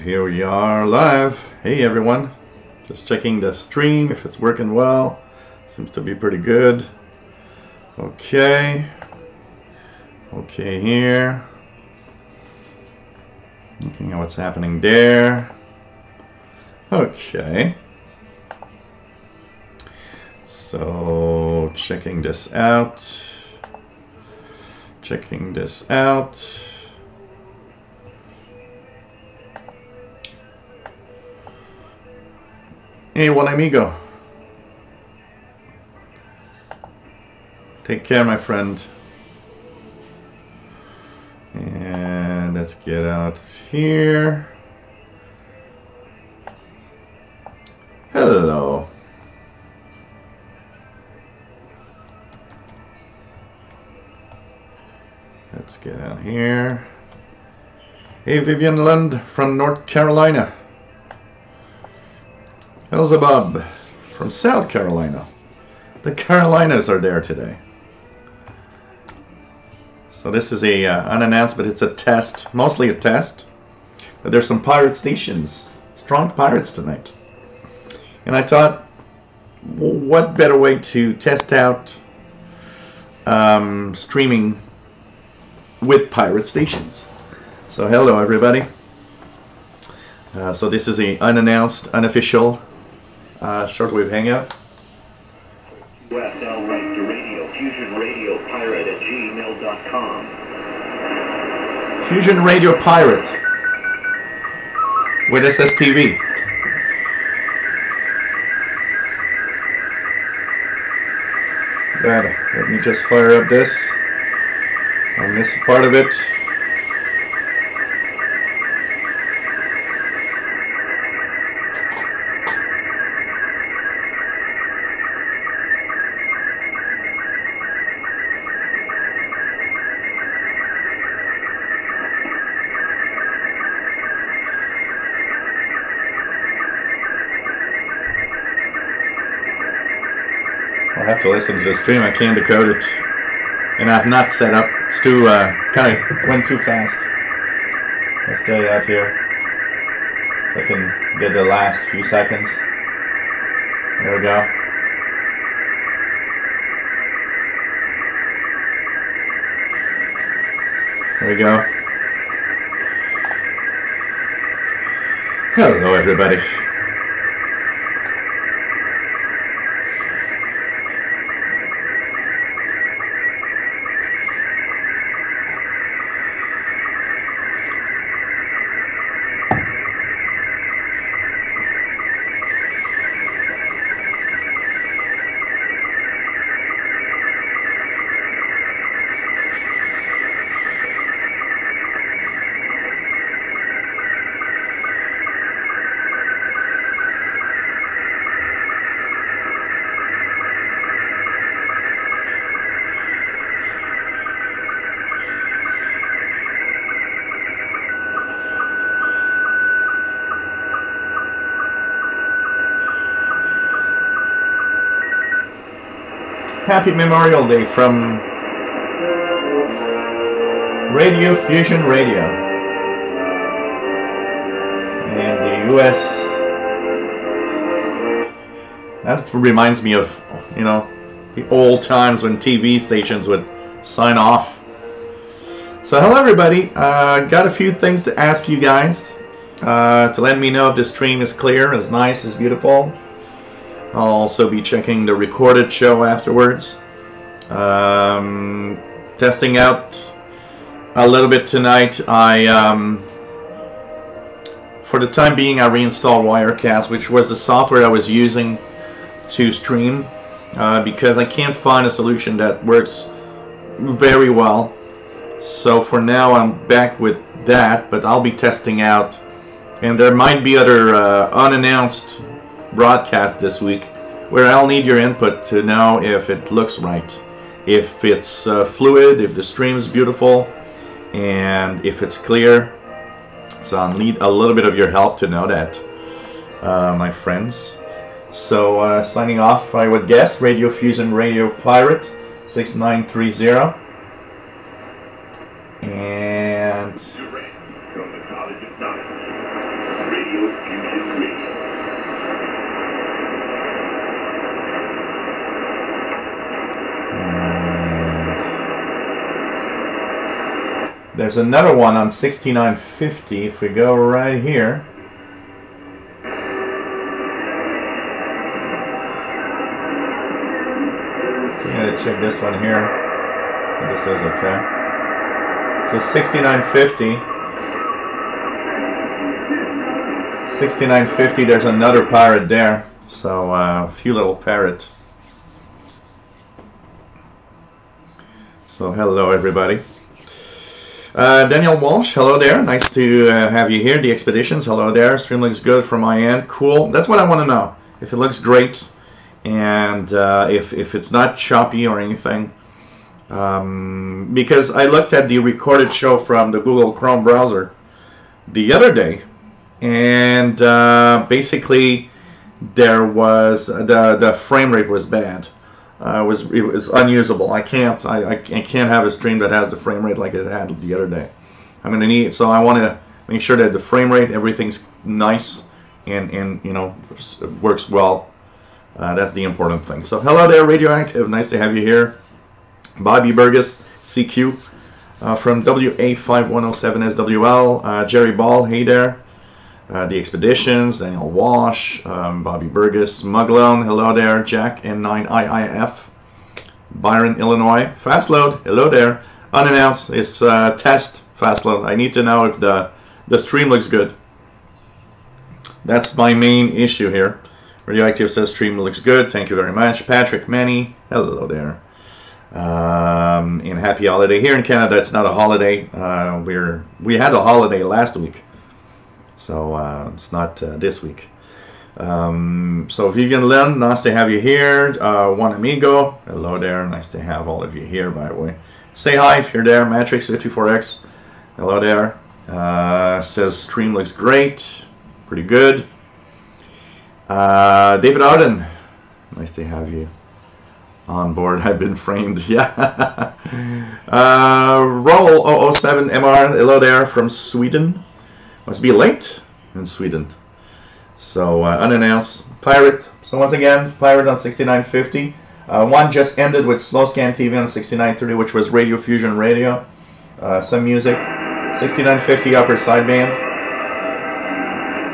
Here we are live. Hey everyone, just checking the stream if it's working well. Seems to be pretty good. Okay here, looking at what's happening there. Okay, so checking this out. Hey, one amigo. Take care, my friend. And let's get out here. Hello. Let's get out here. Hey, Vivian Lund from North Carolina. Elzebub from South Carolina. The Carolinas are there today. So this is a unannounced, but it's a test, mostly a test. But there's some pirate stations, strong pirates tonight. And I thought, what better way to test out streaming with pirate stations? So hello everybody. So this is a unannounced, unofficial shortwave hangout. USL rights to radio, Fusion Radio Pirate at gmail.com. Fusion Radio Pirate with SSTV. God, let me just fire up this. I'll miss a part of it. I'll have to listen to the stream. I can't decode it, and I've not set up. It's too kind of went too fast. Let's get it out here. If I can get the last few seconds. There we go. There we go. Hello, everybody. Happy Memorial Day from Radio Fusion Radio and the US. That reminds me of, you know, the old times when TV stations would sign off. So hello everybody, got a few things to ask you guys to let me know if the stream is clear, is nice, is beautiful. I'll also be checking the recorded show afterwards. Testing out a little bit tonight. For the time being, I reinstalled Wirecast, which was the software I was using to stream, because I can't find a solution that works very well. So for now, I'm back with that, but I'll be testing out. And there might be other unannounced broadcast this week where I'll need your input to know if it looks right, if it's fluid, if the stream is beautiful, and if it's clear. So I'll need a little bit of your help to know that, my friends. So signing off, I would guess, Radio Fusion Radio Pirate 6930. And Radio Fusion Radio. There's another one on 6950. If we go right here. We gotta check this one here. This is okay. So 6950. 6950, there's another pirate there. So a few little parrot. So hello everybody. Daniel Walsh, hello there. Nice to have you here. The Expeditions, hello there. Stream looks good from my end. Cool. That's what I want to know. If it looks great, and if it's not choppy or anything. Because I looked at the recorded show from the Google Chrome browser the other day, and basically there was the frame rate was bad. It was unusable. I can't have a stream that has the frame rate like it had the other day. I'm gonna need, so I want to make sure that the frame rate, everything's nice and you know, works well. That's the important thing. So hello there, Radioactive. Nice to have you here. Bobby Burgess, CQ from WA5107SWL. Jerry Ball, hey there. The Expeditions, Daniel Walsh, Bobby Burgess, Muglone, hello there, Jack N9IIF, Byron, Illinois, Fastload, hello there, unannounced, it's test, Fastload, I need to know if the stream looks good. That's my main issue here. Radioactive says stream looks good, thank you very much. Patrick Manny, hello there. And happy holiday. Here in Canada, it's not a holiday, we had a holiday last week. So it's not this week. So if you can learn, nice to have you here. One Amigo, hello there. Nice to have all of you here, by the way. Say hi if you're there. Matrix54X, hello there. Says stream looks great, pretty good. David Arden, nice to have you on board. I've been framed, yeah. Roll 007 MR, hello there from Sweden. Must be late in Sweden. So unannounced pirate. So once again, pirate on 6950. One just ended with Slow Scan TV on 6930, which was Radio Fusion Radio. Some music. 6950 upper sideband.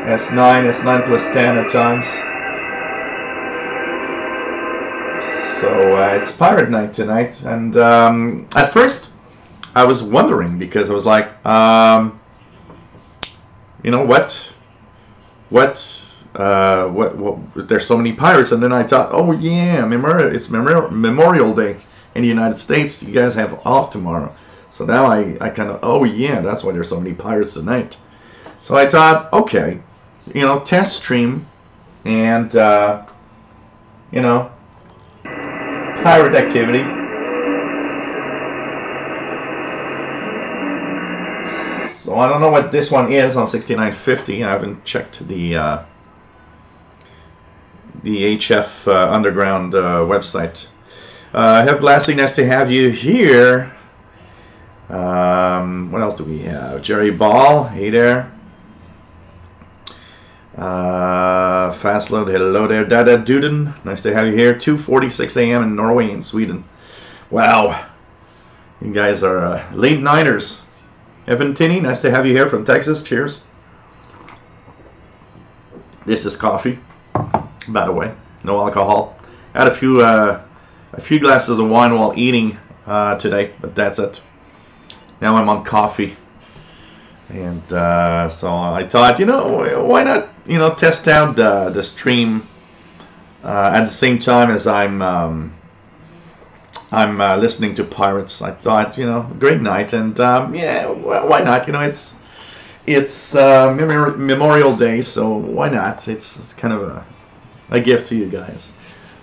S9 plus 10 at times. So it's pirate night tonight. And at first, I was wondering because I was like, you know what? There's so many pirates, and then I thought, oh yeah, it's Memorial Day in the United States. You guys have off tomorrow, so now I kind of, oh yeah, that's why there's so many pirates tonight. So I thought, okay, you know, test stream, and you know, pirate activity. So I don't know what this one is on 6950. I haven't checked the HF Underground website. Have Glassy, nice to have you here. What else do we have? Jerry Ball, hey there. Fastload, hello there. Dada Duden, nice to have you here. 2:46 a.m. in Norway and Sweden. Wow, you guys are late nighters. Evan Tinney, nice to have you here from Texas. Cheers. This is coffee, by the way. No alcohol. Had a few glasses of wine while eating today, but that's it. Now I'm on coffee, and so I thought, you know, why not, you know, test out the stream at the same time as I'm listening to pirates. I thought, you know, great night, and yeah, well, why not? You know, it's Memorial Day, so why not? It's kind of a gift to you guys.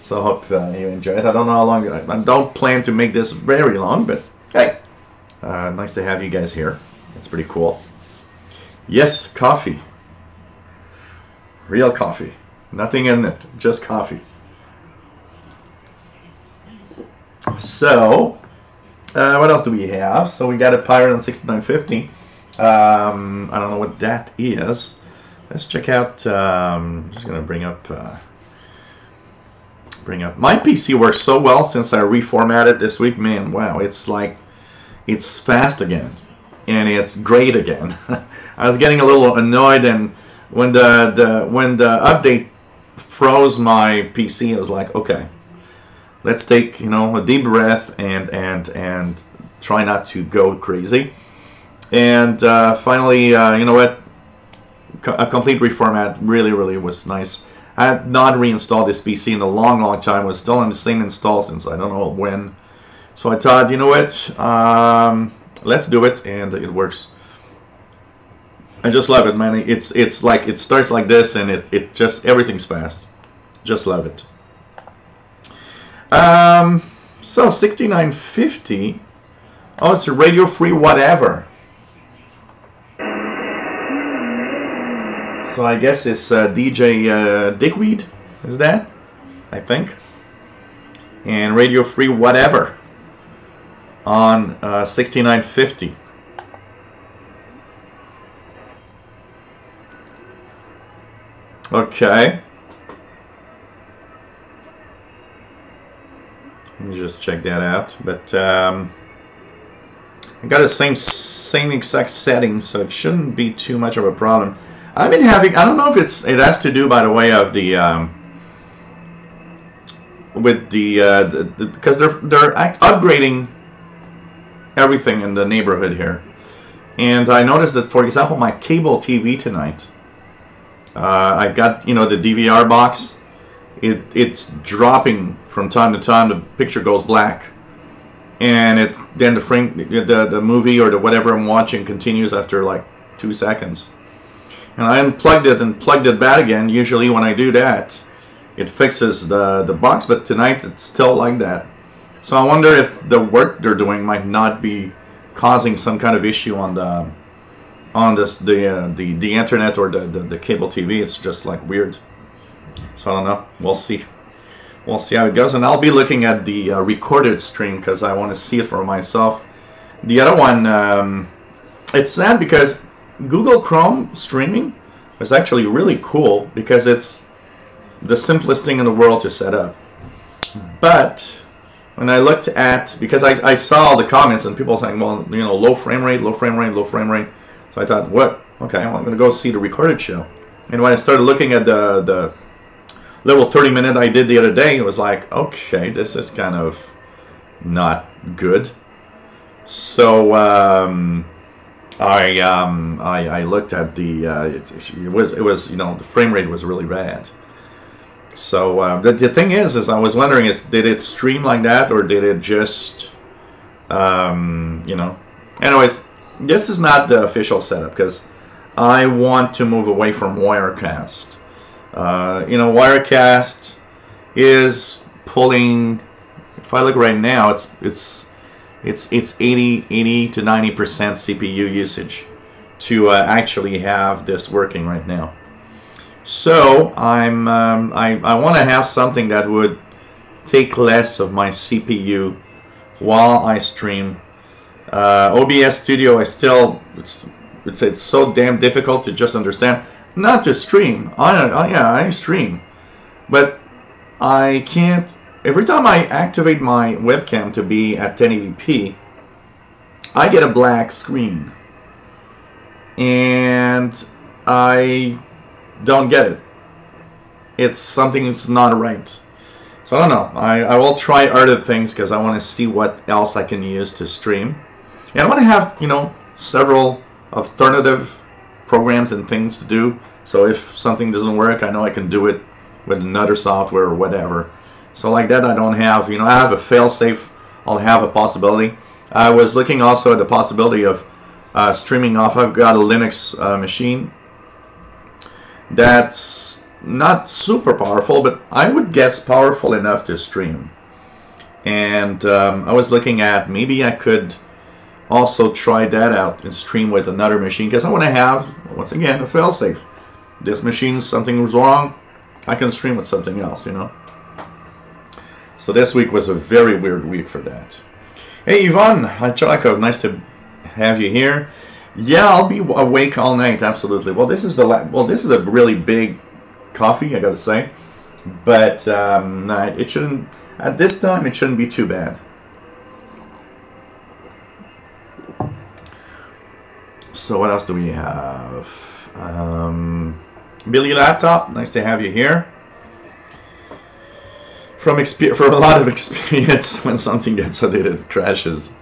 So I hope you enjoy it. I don't know how long. I don't plan to make this very long, but hey, nice to have you guys here. It's pretty cool. Yes, coffee. Real coffee. Nothing in it, just coffee. So, what else do we have? So we got a pirate on 6950. I don't know what that is. let's check out. I'm just gonna bring up. My PC works so well since I reformatted this week. Man, wow, it's like it's fast again, and it's great again. I was getting a little annoyed, and when the update froze my PC, I was like, okay, let's take a deep breath and try not to go crazy. And finally, you know what? A complete reformat really was nice. I had not reinstalled this PC in a long time. It was still on the same install since I don't know when. So I thought, you know what? Let's do it, and it works. I just love it, man. It's like it starts like this, and it just everything's fast. Just love it. So 6950. Oh, it's a radio free whatever. So I guess it's DJ Dickweed, is that? I think. And radio free whatever on 6950. Okay. Let me just check that out. But I got the same exact settings, so it shouldn't be too much of a problem. I've been having, I don't know if it has to do, by the way, of the with the because they're upgrading everything in the neighborhood here, and I noticed that, for example, my cable TV tonight, I've got the DVR box, it's dropping from time to time. The picture goes black, and then the movie or the whatever I'm watching continues after like 2 seconds. And I unplugged it and plugged it back again. Usually when I do that, it fixes the box, but tonight it's still like that. So I wonder if the work they're doing might not be causing some kind of issue on the internet or the cable TV. It's just like weird. So I don't know. We'll see. We'll see how it goes. And I'll be looking at the recorded stream because I want to see it for myself. The other one, it's sad because Google Chrome streaming is actually really cool because it's the simplest thing in the world to set up. But when I looked at, because I saw all the comments and people saying, well, low frame rate. So I thought, what? Okay, well, I'm going to go see the recorded show. And when I started looking at the little 30-minute I did the other day, it was like, okay, this is kind of not good. So I looked at the it was the frame rate was really bad. So the thing is I was wondering, did it stream like that, or did it just anyways, this is not the official setup because I want to move away from Wirecast. Wirecast is pulling, if I look right now, it's 80 to 90% CPU usage to actually have this working right now. So I want to have something that would take less of my CPU while I stream. OBS Studio, it's so damn difficult to just understand. Not to stream. I stream, but I can't. Every time I activate my webcam to be at 1080p, I get a black screen, and I don't get it. It's something's not right. So I don't know. I will try other things because I want to see what else I can use to stream, and I want to have several alternative programs and things to do. So if something doesn't work, I know I can do it with another software or whatever. So like that, I don't have, I have a fail-safe. I'll have a possibility. I was looking also at the possibility of streaming off. I've got a Linux machine that's not super powerful, but I would guess powerful enough to stream. And I was looking at maybe I could also try that out and stream with another machine because I want to have, once again, a fail-safe. This machine, something was wrong, I can stream with something else, So this week was a very weird week for that. Hey, Yvonne Chakov, nice to have you here. Yeah, I'll be awake all night. Absolutely. Well, this is this is a really big coffee, I gotta say, but it shouldn't at this time. It shouldn't be too bad. So what else do we have? Billy Laptop, nice to have you here. From a lot of experience, when something gets outdated, it crashes.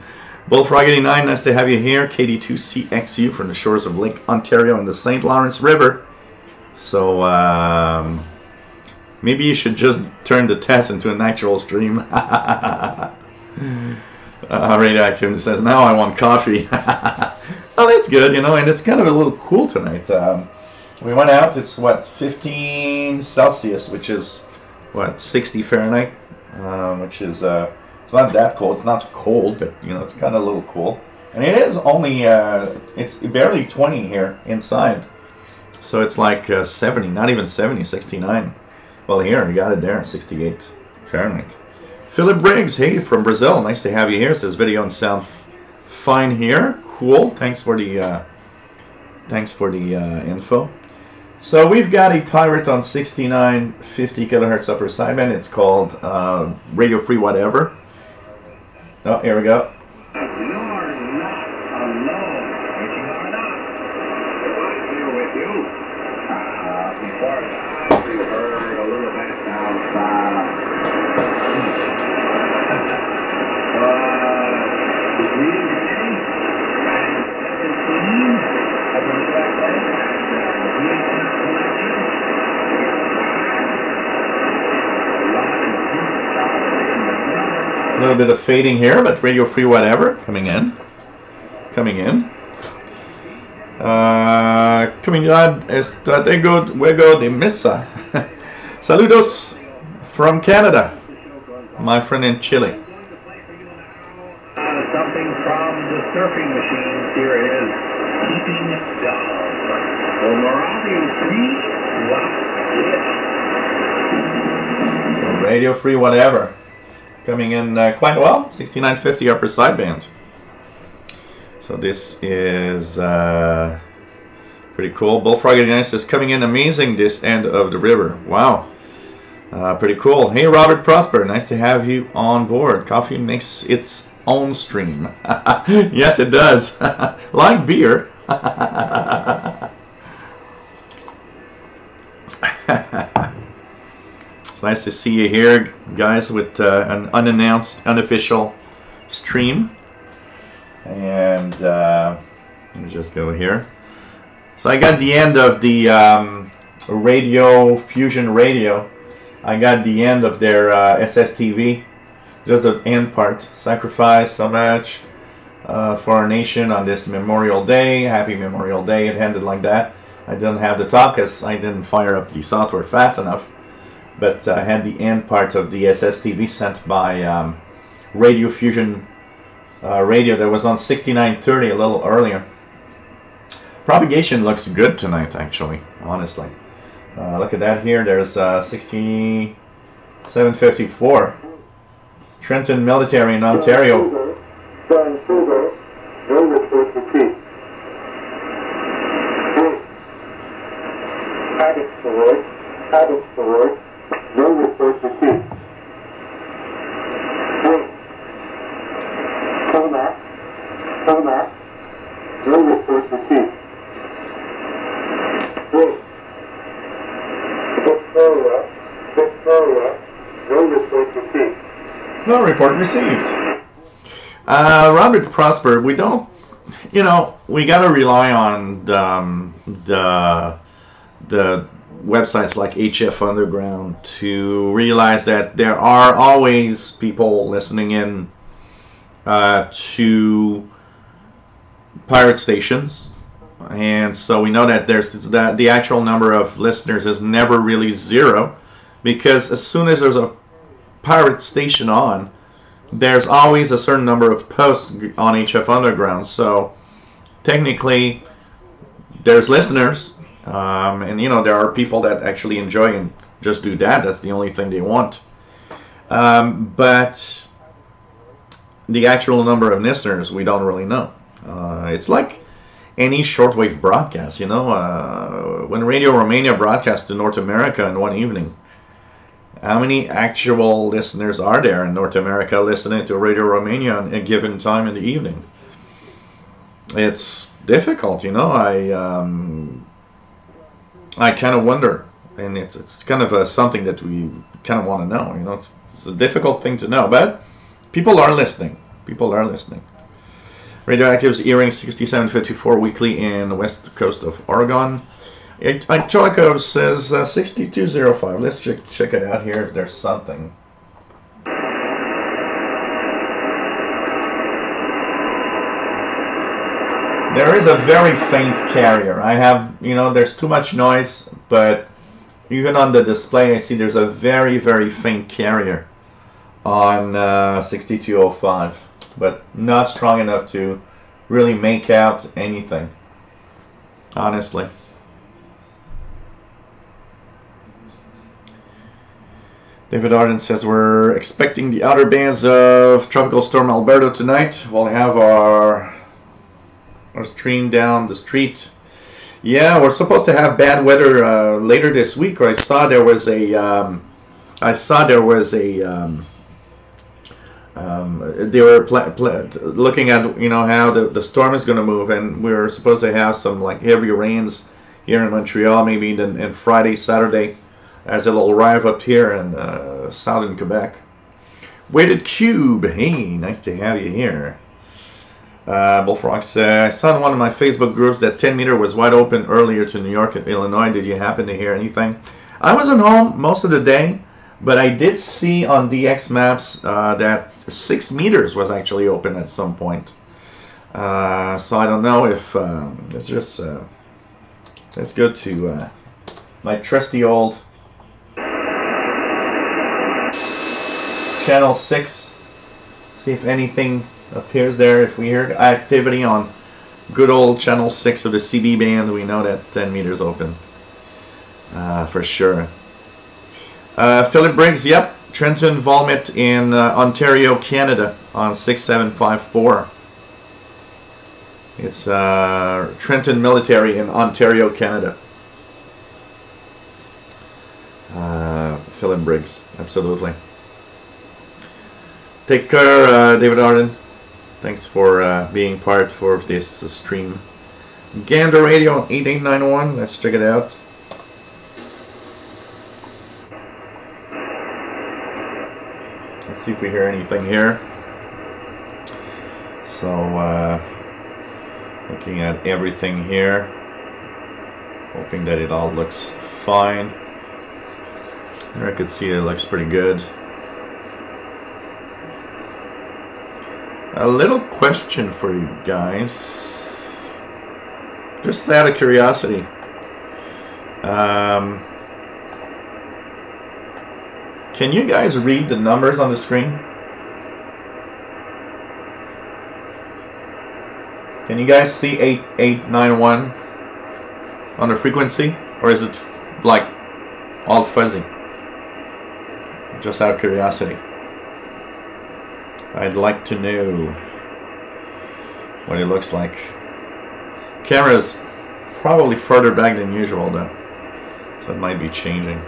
Bullfrog89, nice to have you here. KD2CXU from the shores of Lake Ontario and the St. Lawrence River. So maybe you should just turn the test into an actual stream. Radioactive says, now I want coffee. Oh, that's good, you know, and it's kind of a little cool tonight. We went out, it's what, 15 Celsius, which is what, 60 Fahrenheit, which is, it's not that cold, it's not cold, but, you know, it's kind of a little cool. And it is only, it's barely 20 here inside. So it's like 70, not even 70, 69. Well, here, you got it there, 68 Fahrenheit. Philip Briggs, hey, from Brazil, nice to have you here. Says video and sound fine here. Cool, thanks for the info. So we've got a Pirate on 6950 kilohertz upper sideband. It's called Radio Free Whatever. Oh, here we go. You're not alone. You are not. I'm here with you. Before that, we heard a little bit of A little bit of fading here, but Radio Free Whatever coming in. Coming estratego juego de mesa. Saludos from Canada, my friend in Chile. something from the surfing machines. Here it is. Keeping Down. For Montreal 3, So Radio Free Whatever. Coming in quite well, 6950 upper sideband. So this is pretty cool. Bullfrog 89 says coming in amazing this end of the river. Wow, pretty cool. Hey Robert Prosper, nice to have you on board. Coffee makes its own stream. Yes, it does. Like beer. It's nice to see you here, guys, with an unannounced, unofficial stream. And let me just go here. So I got the end of the Radio Fusion Radio. I got the end of their SSTV, just the end part. Sacrifice so much for our nation on this Memorial Day. Happy Memorial Day. It ended like that. I didn't have the talk because I didn't fire up the software fast enough. But I had the end part of the SSTV sent by Radio Fusion Radio that was on 6930 a little earlier. Propagation looks good tonight, actually, honestly. Look at that here. There's 6754. Trenton Military in Ontario. No report received. Comac. No report received. Victoria. No report received. No report received. Robert Prosper, we don't, you know, we got to rely on the websites like HF Underground to realize that there are always people listening in to pirate stations, and so we know that the actual number of listeners is never really zero, because as soon as there's a pirate station on, there's always a certain number of posts on HF Underground. So technically there's listeners. And you know, there are people that actually enjoy and just do that. That's the only thing they want. But the actual number of listeners, we don't really know. It's like any shortwave broadcast. You know, when Radio Romania broadcasts to North America in one evening, how many actual listeners are there in North America listening to Radio Romania at a given time in the evening? It's difficult, you know. I kind of wonder, and it's kind of something that we kind of want to know. You know, it's a difficult thing to know, but people are listening. People are listening. Radioactive's airing 6754 weekly in the west coast of Oregon. Choikov says 6205. Let's check it out here if there's something. There is a very faint carrier. I have, you know, there's too much noise, but even on the display I see there's a very, very faint carrier on 6205, but not strong enough to really make out anything, honestly. David Arden says we're expecting the outer bands of Tropical Storm Alberto tonight. We'll have our stream down the street. Yeah, we're supposed to have bad weather later this week. I saw there was a they were looking at, you know, how the storm is going to move, and we're supposed to have some like heavy rains here in Montreal, maybe in Friday, Saturday, as it'll arrive up here in southern Quebec. Weighted Cube, hey, nice to have you here. Bullfrogs, I saw in one of my Facebook groups that 10 meter was wide open earlier to New York and Illinois. Did you happen to hear anything? I wasn't home most of the day, but I did see on DX maps that 6 meters was actually open at some point. So I don't know if it's just let's go to my trusty old channel 6, see if anything appears there. If we hear activity on good old channel 6 of the CB band, we know that 10 meters open for sure. Philip Briggs, yep, Trenton Volmet in Ontario, Canada on 6754. It's Trenton Military in Ontario, Canada. Philip Briggs, absolutely. Take care, David Arden. Thanks for being part for this stream. Gander Radio 8891. Let's check it out. Let's see if we hear anything here. So, looking at everything here, hoping that it all looks fine. There I could see it looks pretty good. A little question for you guys, just out of curiosity. Can you guys read the numbers on the screen? Can you guys see 8891 on the frequency, or is it like all fuzzy? Just out of curiosity. I'd like to know what it looks like. Camera's probably further back than usual though, so it might be changing.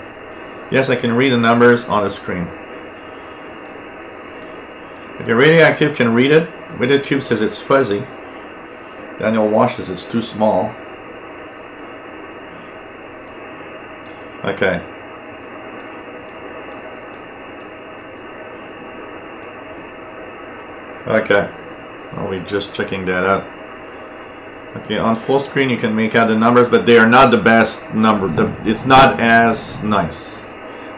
Yes, I can read the numbers on the screen. Okay, Radioactive can read it. Weighted Cube says it's fuzzy. Daniel Wash says it's too small. Okay. Okay, I'll be just checking that out. Okay, on full screen you can make out the numbers, but they are not the best number. It's not as nice.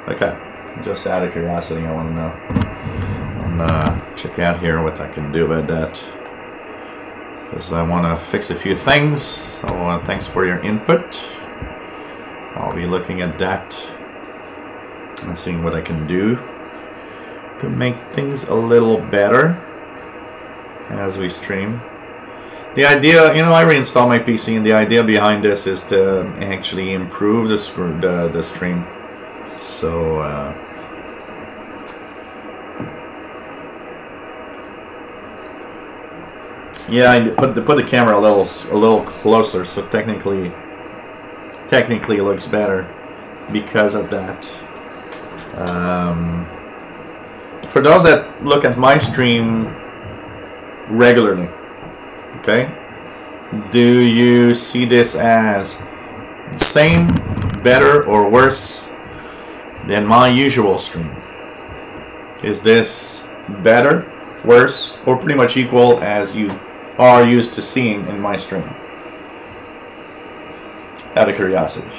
Okay, just out of curiosity, I want to know. And check out here what I can do about that, because I want to fix a few things. So thanks for your input. I'll be looking at that and seeing what I can do to make things a little better as we stream. The idea, you know, I reinstalled my PC, and the idea behind this is to actually improve the stream. So Yeah, I put the camera a little closer, so technically it looks better because of that. For those that look at my stream regularly, okay, do you see this as the same, better, or worse than my usual stream? Is this better, worse, or pretty much equal as you are used to seeing in my stream? Out of curiosity.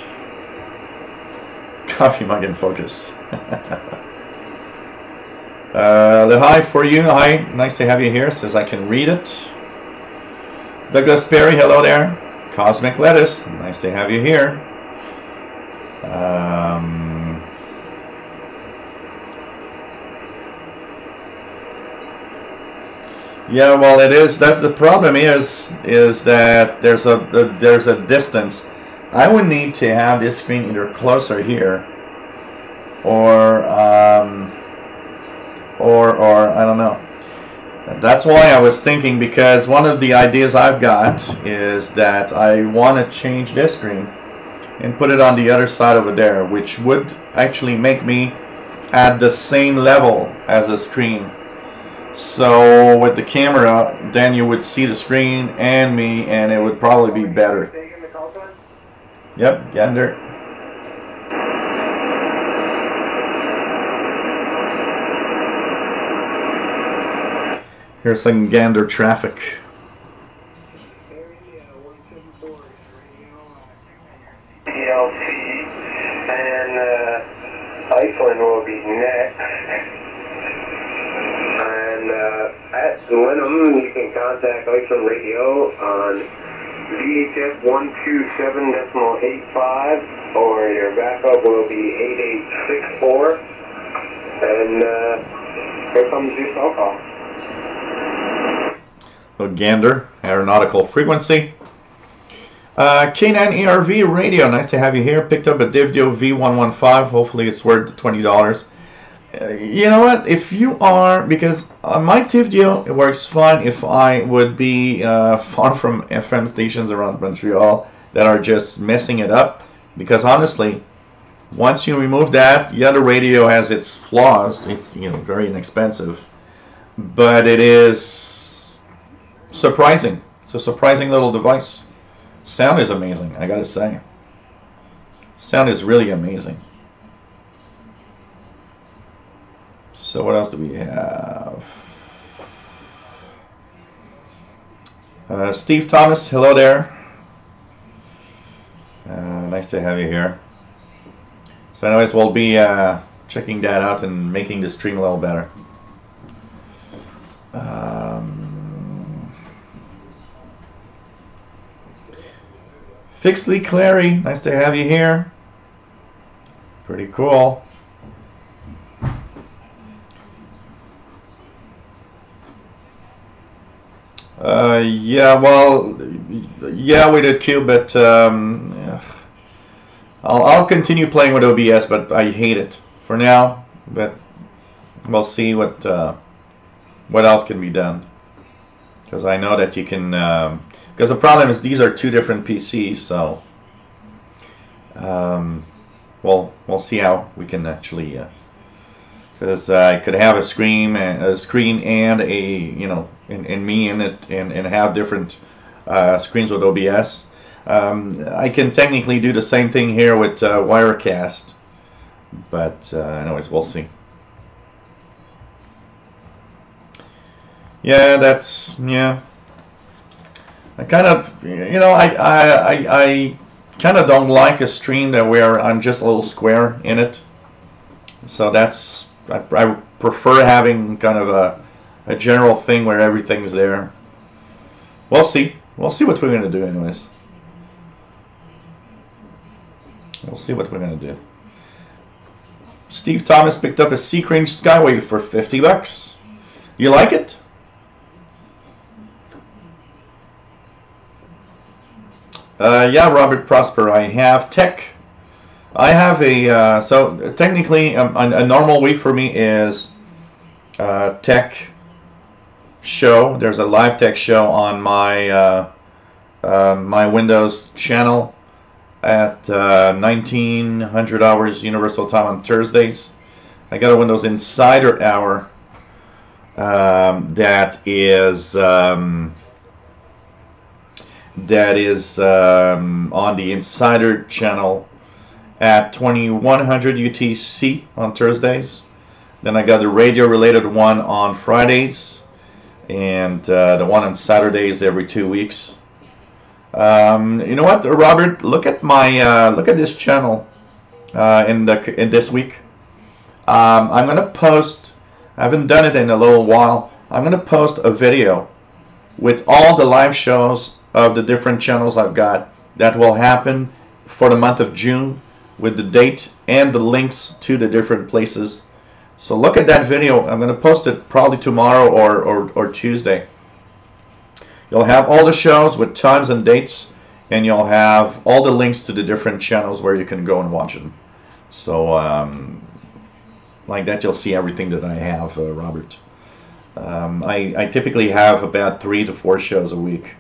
Coffee mug in focus. The hi for you. Hi, nice to have you here. Says I can read it. Douglas Perry, hello there. Cosmic Lettuce, nice to have you here. Yeah, well, it is. That's the problem. Is that there's a distance. I would need to have this screen either closer here, or I don't know. That's why I was thinking, because one of the ideas I've got is that I want to change this screen and put it on the other side over there, which would actually make me at the same level as the screen. So with the camera, then you would see the screen and me, and it would probably be better. Yep, Gander. Here's some Gander traffic. And Iceland will be next. And at Wenham, you can contact Iceland Radio on VHF 127.85, or your backup will be 8864. And here comes your cell call. So Gander, aeronautical frequency. K9 ERV radio, nice to have you here. Picked up a Divdio V115. Hopefully it's worth $20. You know what? If you are, because my Divdio, it works fine if I would be far from FM stations around Montreal that are just messing it up. Because honestly, once you remove that, the other radio has its flaws. It's very inexpensive, but it is surprising. It's a surprising little device. Sound is amazing, I gotta say. Sound is really amazing. So what else do we have? Steve Thomas, hello there. Nice to have you here. So anyways, we'll be checking that out and making the stream a little better. Fixley Clary, nice to have you here. Pretty cool. Yeah, well, yeah, we did Q, but yeah. I'll continue playing with OBS, but I hate it for now. But we'll see what else can be done, because I know that you can. Because the problem is these are two different PCs, so we'll see how we can actually. Because I could have a screen and a and me in it and have different screens with OBS. I can technically do the same thing here with Wirecast, but anyways, we'll see. Yeah, I kind of, I kind of don't like a stream where I'm just a little square in it. So I prefer having kind of a general thing where everything's there. We'll see. We'll see what we're going to do anyways. We'll see what we're going to do. Steve Thomas picked up a Seacrane Skywave for $50. You like it? Yeah, Robert Prosper. I have tech. I have a so technically a normal week for me is tech, show. There's a live tech show on my my Windows channel at 1900 hours Universal Time on Thursdays. I got a Windows Insider Hour that is on the Insider channel at 2100 UTC on Thursdays. Then I got the radio-related one on Fridays, and the one on Saturdays every 2 weeks. You know what, Robert? Look at my look at this channel in this week. I'm gonna post. I haven't done it in a little while. I'm gonna post a video with all the live shows of the different channels I've got that will happen for the month of June, with the date and the links to the different places. So look at that video. I'm going to post it probably tomorrow or Tuesday. You'll have all the shows with times and dates, and you'll have all the links to the different channels where you can go and watch them. So like that, you'll see everything that I have, Robert. I typically have about 3 to 4 shows a week.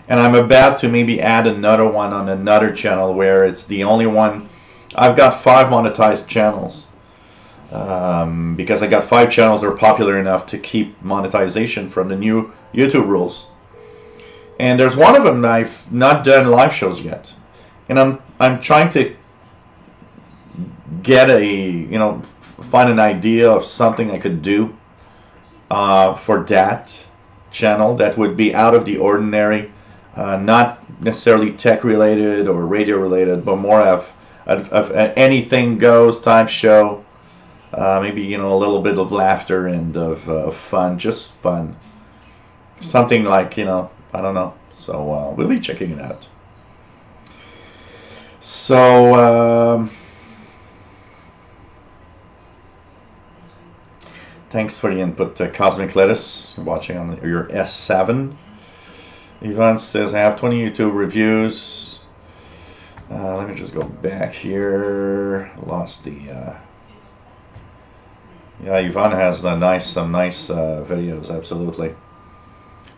And I'm about to maybe add another one on another channel where it's the only one. I've got 5 monetized channels. Because I got 5 channels that are popular enough to keep monetization from the new YouTube rules. And there's one of them I've not done live shows yet, and I'm trying to get find an idea of something I could do for that channel that would be out of the ordinary, not necessarily tech related or radio related, but more of anything goes type show. Maybe a little bit of laughter and of fun, just fun, something like I don't know. So we'll be checking it out. So thanks for the input, Cosmic Lettuce. You're watching on your S7. Yvonne says I have 20 YouTube reviews. Let me just go back here. Lost the. Yeah, Yvonne has some nice videos, absolutely.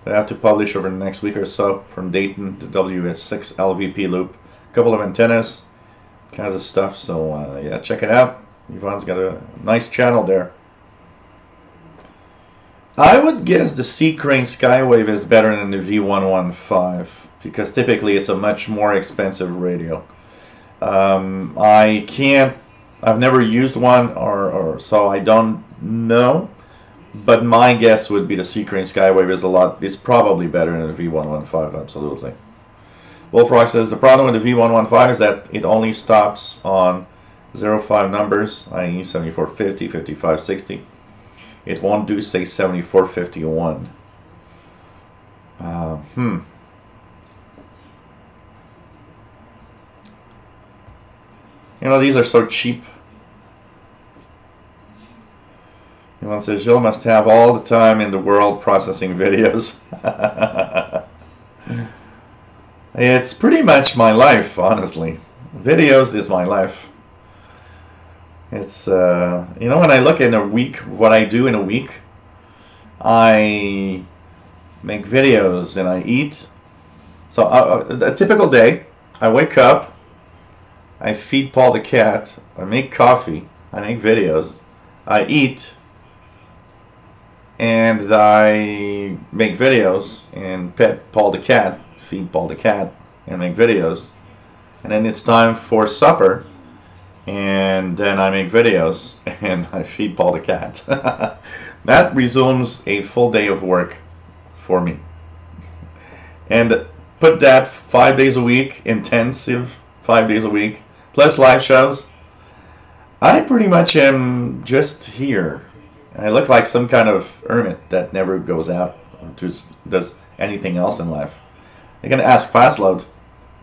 But I have to publish over the next week or so from Dayton to WS6 LVP loop, a couple of antennas, kinds of stuff. So yeah, check it out. Yvonne's got a nice channel there. I would guess the C-Crane Skywave is better than the V115 because typically it's a much more expensive radio. I've never used one, or so I don't know. But my guess would be the C-Crane Skywave is probably better than the V115, absolutely. Wolfrock says the problem with the V115 is that it only stops on 05 numbers, i.e. 7450, 5560. It won't do, say, 7451. These are so cheap. One says, Jill must have all the time in the world processing videos. It's pretty much my life, honestly. Videos is my life. It's, when I look in a week, what I do in a week, I make videos and I eat. So a typical day, I wake up, I feed Paul the cat, I make coffee, I make videos, I eat, and I make videos and pet Paul the cat, feed Paul the cat, and make videos. And then it's time for supper, and then I make videos and I feed Paul the cat. That resumes a full day of work for me. And put that 5 days a week, intensive 5 days a week, plus live shows. I pretty much am just here. I look like some kind of hermit that never goes out or just does anything else in life. You're going to ask Fastload.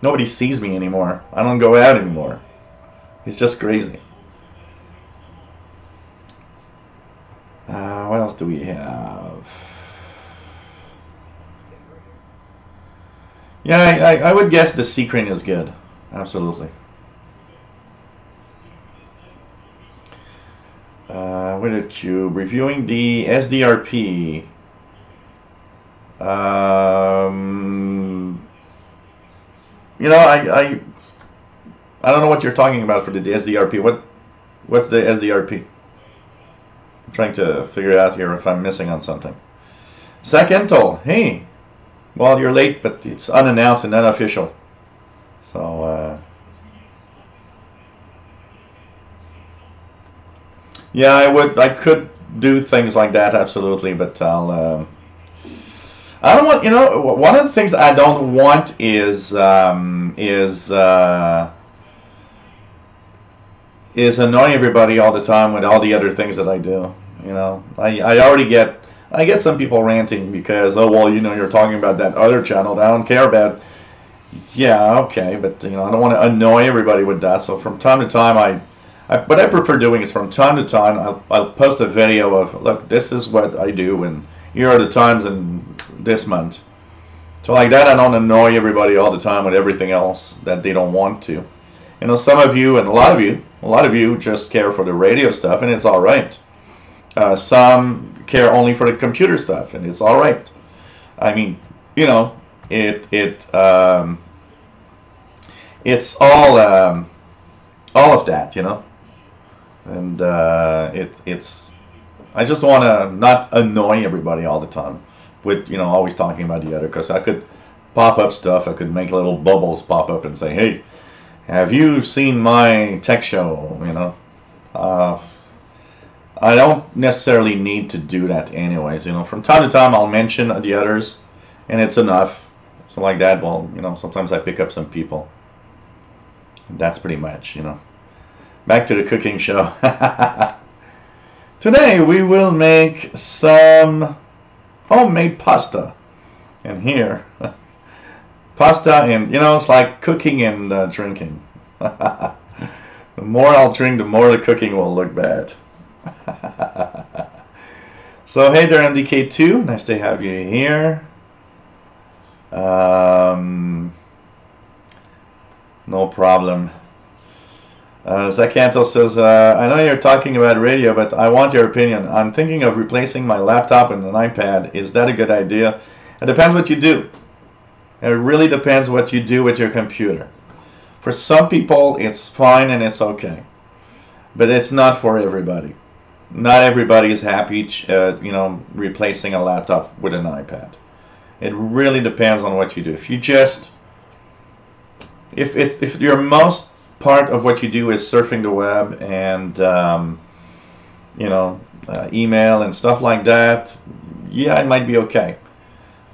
Nobody sees me anymore. I don't go out anymore. He's just crazy. What else do we have? Yeah, I would guess the C-Crane is good. Absolutely. With a cube, reviewing the SDRP. You know, I don't know what you're talking about for the SDRP. What's the SDRP? I'm trying to figure out here if I'm missing on something. Secento, hey, well, you're late, but it's unannounced and unofficial. So, yeah, I could do things like that, absolutely, but I don't want, you know, one of the things I don't want is annoying everybody all the time with all the other things that I do. You know, I get some people ranting because, oh, well, you know, you're talking about that other channel that I don't care about. Yeah, okay, but you know, I don't want to annoy everybody with that. So from time to time, what I prefer doing is from time to time, I'll post a video of, look, this is what I do, and here are the times in this month. So like that, I don't annoy everybody all the time with everything else that they don't want to. You know, some of you and a lot of you just care for the radio stuff, and it's all right. Some care only for the computer stuff, and it's all right. I mean, you know, it's all of that, you know, and it's. I just want to not annoy everybody all the time with, you know, always talking about the other, because I could pop up stuff. I could make little bubbles pop up and say, hey, have you seen my tech show? You know, I don't necessarily need to do that anyways. You know, from time to time I'll mention the others, and it's enough. So like that, well, you know, sometimes I pick up some people. And that's pretty much, you know. Back to the cooking show. Today we will make some homemade pasta. And here, pasta, and you know, it's like cooking and drinking. The more I'll drink, the more the cooking will look bad. So hey there, MDK2, nice to have you here. No problem. Zakanto says, I know you're talking about radio, but I want your opinion. I'm thinking of replacing my laptop and an iPad. Is that a good idea? It depends what you do. It really depends what you do with your computer. For some people, it's fine and it's okay. But it's not for everybody. Not everybody is happy, you know, replacing a laptop with an iPad. It really depends on what you do. If you just, if your most part of what you do is surfing the web and you know, email and stuff like that, yeah, it might be okay.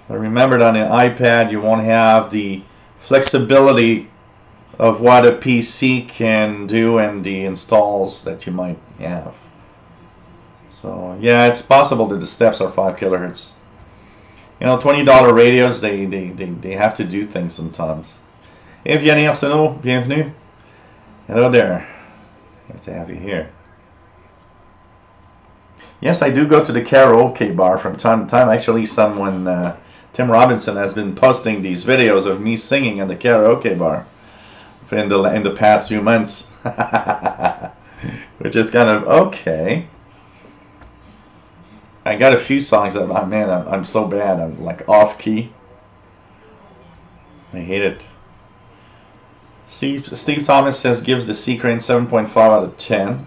But remember that on an iPad you won't have the flexibility of what a PC can do and the installs that you might have. So yeah, it's possible that the steps are 5 kilohertz. You know, $20 radios, they have to do things sometimes. Hey, Vianney Arsenault, bienvenue. Hello there. Nice to have you here. Yes, I do go to the karaoke bar from time to time. Actually, someone, Tim Robinson, has been posting these videos of me singing in the karaoke bar in the past few months, which is kind of okay. I got a few songs that, oh man, I'm so bad. I'm like off key. I hate it. Steve Thomas says gives the C-Crane 7.5 out of 10.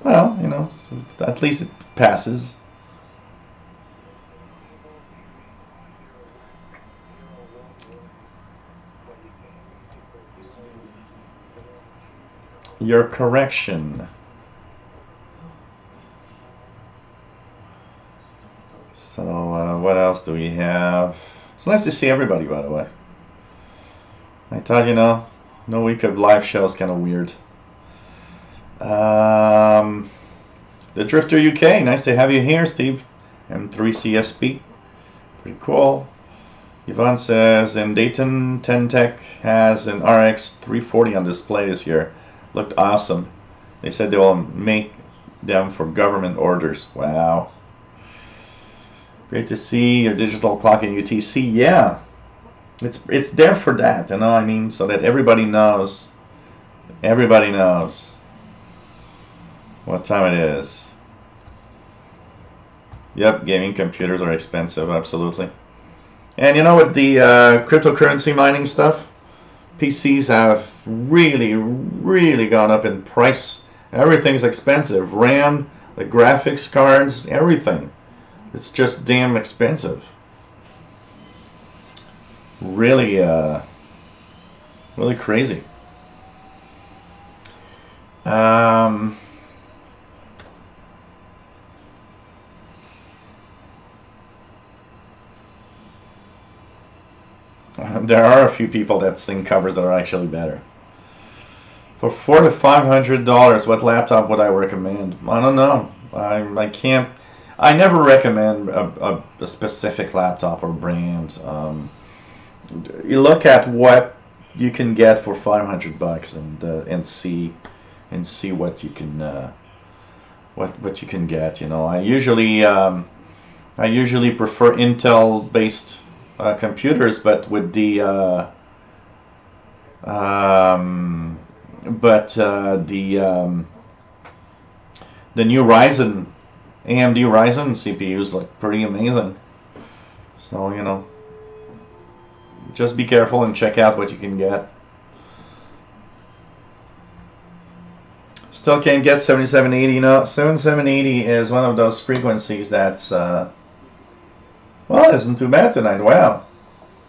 Well, you know, at least it passes. Your correction. So what else do we have? It's nice to see everybody, by the way. I thought, you know, no week of live show is kind of weird. The Drifter UK, nice to have you here, Steve. M3CSP, pretty cool. Yvonne says, in Dayton, Tech has an RX 340 on display this year. Looked awesome. They said they will make them for government orders. Wow. Great to see your digital clock in UTC. Yeah, it's there for that, you know. I mean, so that everybody knows. Everybody knows what time it is. Yep, gaming computers are expensive. Absolutely. And you know, with the cryptocurrency mining stuff, PCs have really, really gone up in price. Everything's expensive. RAM, the graphics cards, everything. It's just damn expensive. Really, really crazy. There are a few people that sing covers that are actually better. For $400 to $500, what laptop would I recommend? I don't know. I can't. I never recommend a specific laptop or brand. You look at what you can get for $500 and see what you can what you can get. You know, I usually prefer Intel based computers, but with the new Ryzen, AMD Ryzen CPUs look pretty amazing. So, you know, just be careful and check out what you can get. Still can't get 7780. You know, 7780 is one of those frequencies that's well, isn't too bad tonight. Wow.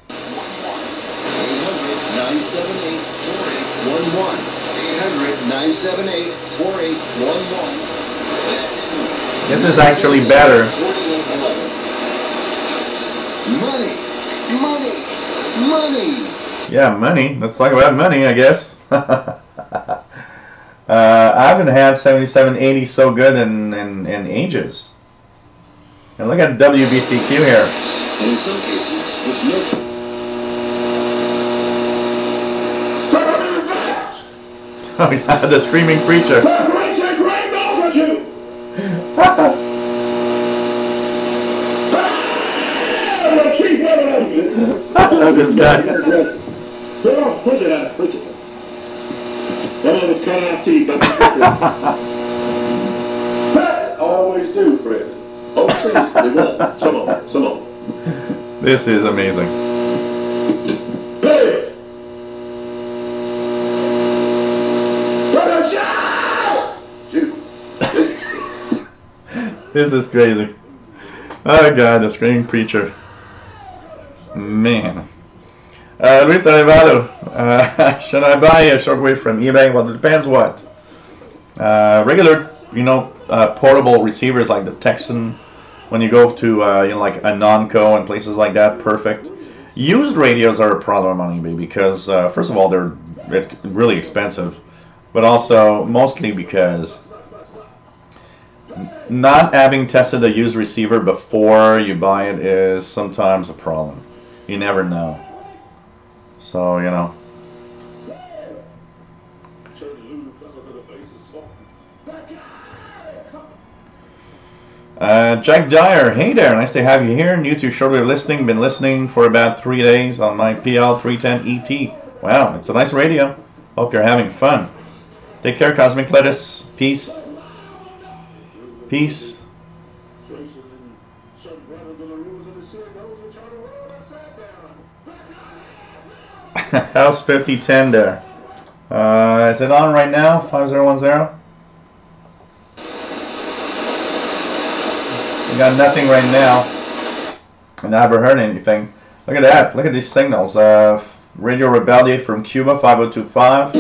800-978-4811. This is actually better. Money. Yeah, money. Let's talk about money, I guess. I haven't had 7780 so good in ages. And look at WBCQ here. And in some cases, with no. Oh yeah, the screaming preacher. I love this guy. Push it out. That was cut out teeth. Always do, Fred. Okay, come on. This is amazing. Hey! This is crazy. Oh God, the screaming preacher. Man. Luis Arevalo, should I buy a shortwave from eBay? Well, it depends what. Regular, you know, portable receivers like the Texan, when you go to, you know, like a Nonco and places like that, perfect. Used radios are a problem on eBay because, first of all, it's really expensive, but also mostly because not having tested a used receiver before you buy it is sometimes a problem. You never know. So, you know. Jack Dyer, hey there, nice to have you here. New to shortwave listening, been listening for about 3 days on my PL310 ET. Wow, it's a nice radio. Hope you're having fun. Take care, Cosmic Lettuce. Peace. Peace. House 5010 there. Is it on right now? 5010? We got nothing right now. I never heard anything. Look at that. Look at these signals. Radio Rebelde from Cuba, 5025.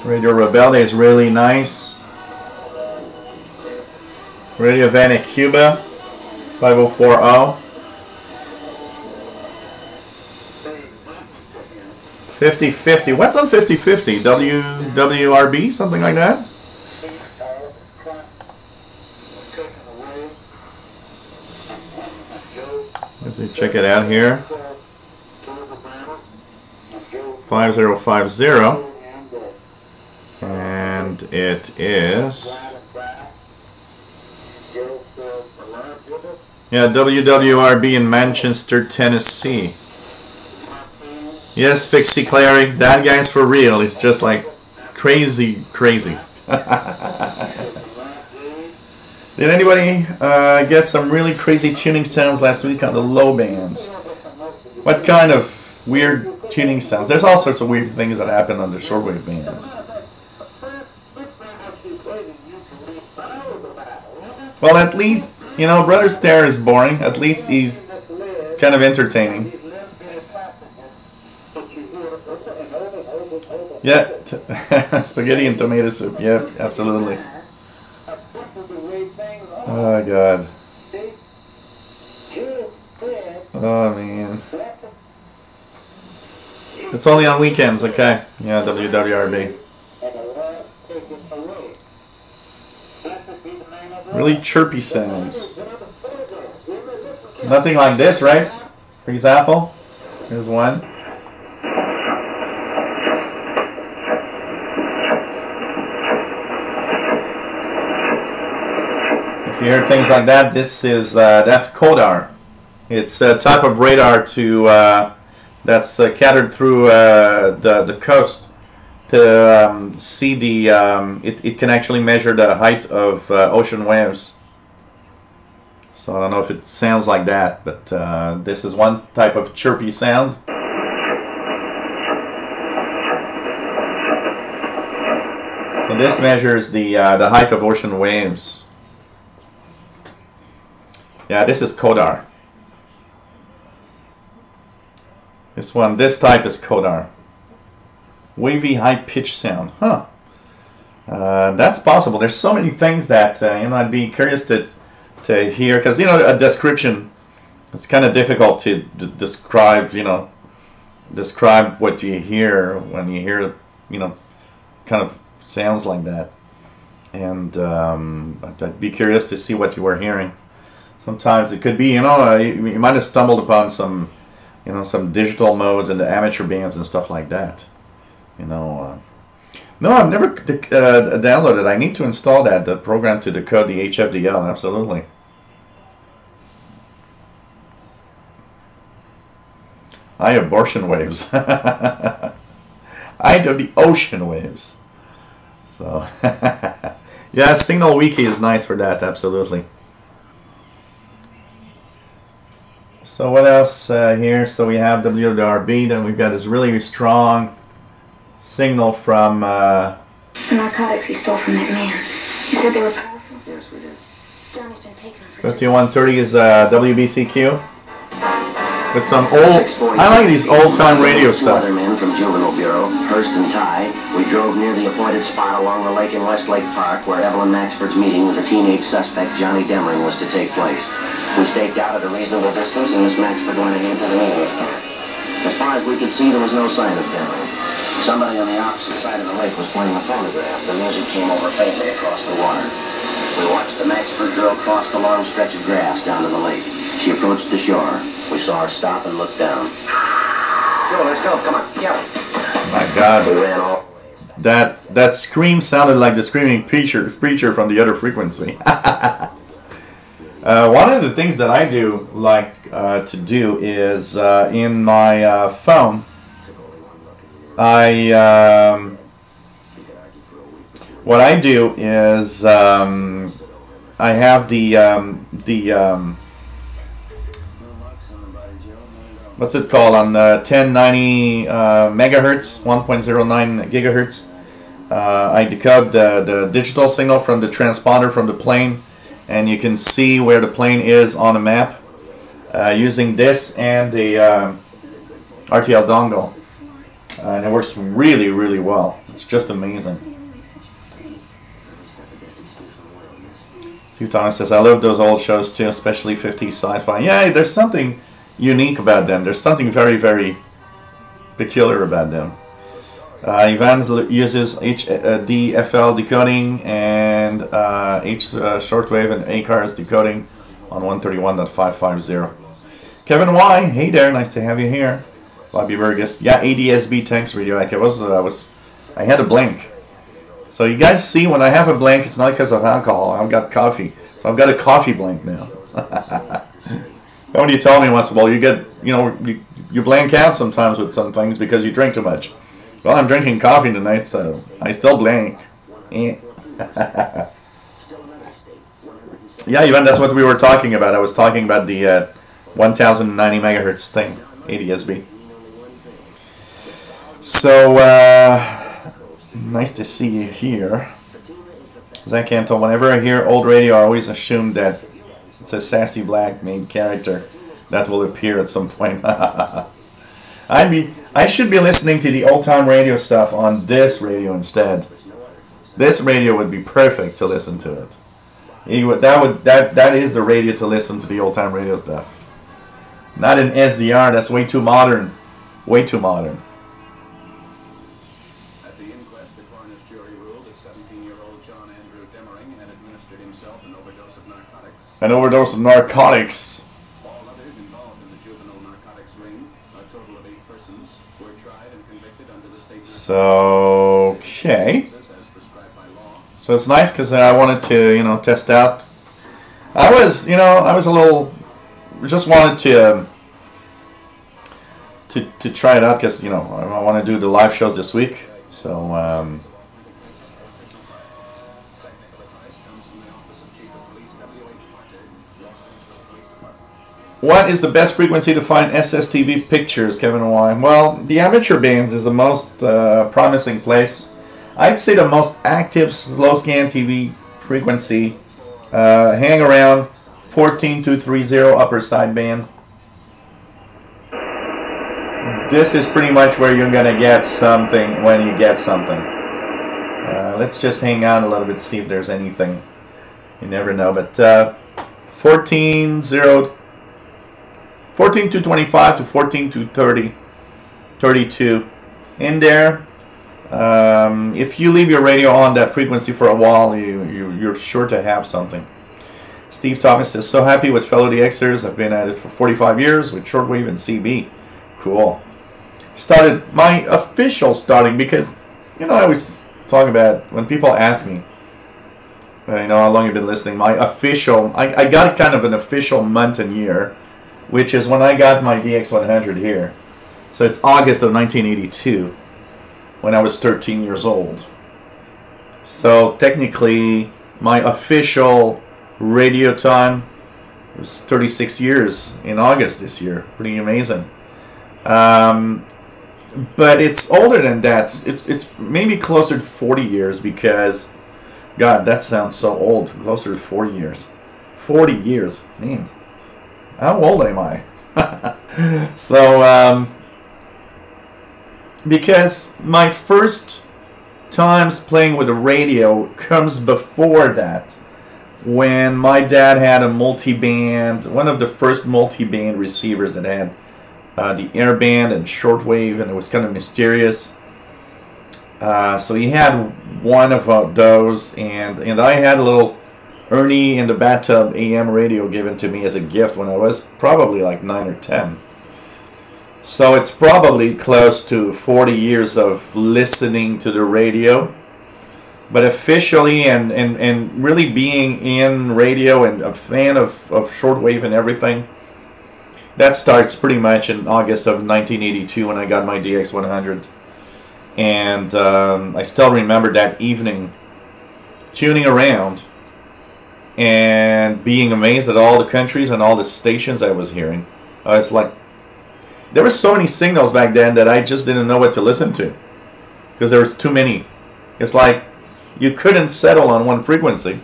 Radio Rebelde is really nice. Radio Havana, Cuba, 5040. 5050. What's on 5050? WRB? Something like that? Let me check it out here. 5050. And it is... yeah, WWRB in Manchester, Tennessee. Yes, Fixie Clary, that guy's for real. It's just like crazy. Did anybody get some really crazy tuning sounds last week on the low bands? What kind of weird tuning sounds? There's all sorts of weird things that happen on the shortwave bands. Well, at least, you know, Brother Stare is boring. At least he's kind of entertaining. Yeah, spaghetti and tomato soup. Yep, absolutely. Oh, God. Oh, man. It's only on weekends, okay. Yeah, WWRB. Really chirpy sounds. Nothing like this, right? For example, here's one. If you hear things like that, this is that's Kodar. It's a type of radar to that's catered through the coast to see the it can actually measure the height of ocean waves. So I don't know if it sounds like that, but this is one type of chirpy sound. So this measures the height of ocean waves. Yeah, this is Kodar. This type is Kodar. Wavy, high-pitched sound. Huh. That's possible. There's so many things that you know, I'd be curious to hear, because you know, a description, it's kind of difficult to describe. You know, describe what you hear when you hear, you know, kind of sounds like that. And I'd be curious to see what you were hearing. Sometimes it could be, you know, you might have stumbled upon some, you know, some digital modes in the amateur bands and stuff like that. You know, no, I've never downloaded. I need to install the program to decode the HFDL. Absolutely. I abortion waves. I do the ocean waves. So, yeah, Signal Wiki is nice for that. Absolutely. So what else here? So we have WRB, then we've got this really strong signal from the narcotics we stole from that man. You said they were powerful? Yes, we did. Johnny's been taken for 5130 is WBCQ. With some old, I like these old-time radio stuff. Other men from Juvenile Bureau, Hurst and Ty, we drove near the appointed spot along the lake in Westlake Park where Evelyn Maxford's meeting with the teenage suspect Johnny Demring was to take place. We staked out at a reasonable distance, and Miss Maxford went ahead to the meeting spot. As far as we could see, there was no sign of Demring. Somebody on the opposite side of the lake was playing a phonograph. The music came over faintly across the water. We watched the Maxford girl cross the long stretch of grass down to the lake. She approached the shore. We saw her stop and look down. Go, let's go. Come on, yell. My God. We ran all the way. That scream sounded like the screaming preacher from the other frequency. One of the things that I do like to do is in my phone, what I do is I have the what's it called on 1090 megahertz, 1.09 gigahertz. I decode the digital signal from the transponder from the plane, and you can see where the plane is on a map using this and the RTL dongle, and it works really, really well. It's just amazing. Two Thomas says, I love those old shows too, especially 50s sci-fi. Yeah, there's something unique about them. There's something very, very peculiar about them. Ivan uses HDFL decoding and shortwave and ACARS decoding on 131.550. Kevin Y, hey there, nice to have you here. Bobby Burgess, yeah, ADSB, thanks Radio. Like I had a blank. So you guys see, when I have a blank, it's not because of alcohol. I've got coffee, so I've got a coffee blank now. Somebody told me once, well, you get, you blank out sometimes with some things because you drink too much. Well, I'm drinking coffee tonight, so I still blank. Yeah, Ivan, that's what we were talking about. I was talking about the 1090 megahertz thing, ADSB. So, nice to see you here. Zach Anton, whenever I hear old radio, I always assume that it's a sassy black main character that will appear at some point. I should be listening to the old time radio stuff on this radio instead. This radio would be perfect to listen to it. That is the radio to listen to the old time radio stuff. Not an SDR. That's way too modern. Way too modern. At the inquest, the coroner's jury ruled that 17-year-old John Andrew Demmering had administered himself an overdose of narcotics. An overdose of narcotics. All others involved in the juvenile narcotics ring, a total of 8 persons, were tried and convicted under the state. So, okay. So it's nice because I wanted to, you know, test out. I was a little, just wanted to try it out because, you know, I want to do the live shows this week. So, what is the best frequency to find SSTV pictures, Kevin Y? Well, the amateur bands is the most promising place. I'd say the most active slow scan TV frequency, hang around 14230 upper sideband. This is pretty much where you're going to get something when you get something. Let's just hang out a little bit, see if there's anything. You never know, but 14225 to 14230, 32 in there. If you leave your radio on that frequency for a while, you're sure to have something. Steve Thomas says, so happy with fellow DXers. I've been at it for 45 years with shortwave and CB. Cool. Started my official starting because, you know, I always talk about when people ask me, you know, how long you've been listening. My official, I got kind of an official month and year, which is when I got my DX100 here. So it's August of 1982. When I was 13 years old. So technically my official radio time was 36 years in August this year. Pretty amazing. But it's older than that. It's maybe closer to 40 years because, God, that sounds so old. Closer to 40 years. 40 years. Man, how old am I? So, because my first times playing with the radio comes before that, when my dad had a multi-band, one of the first multi-band receivers that had the airband and shortwave, and it was kind of mysterious. So he had one of those, and I had a little Ernie in the Bathtub AM radio given to me as a gift when I was probably like 9 or 10. So it's probably close to 40 years of listening to the radio. But officially and really being in radio and a fan of shortwave and everything, that starts pretty much in August of 1982 when I got my DX100. And I still remember that evening tuning around and being amazed at all the countries and all the stations I was hearing. It's like, there were so many signals back then that I just didn't know what to listen to because there was too many. It's like you couldn't settle on one frequency.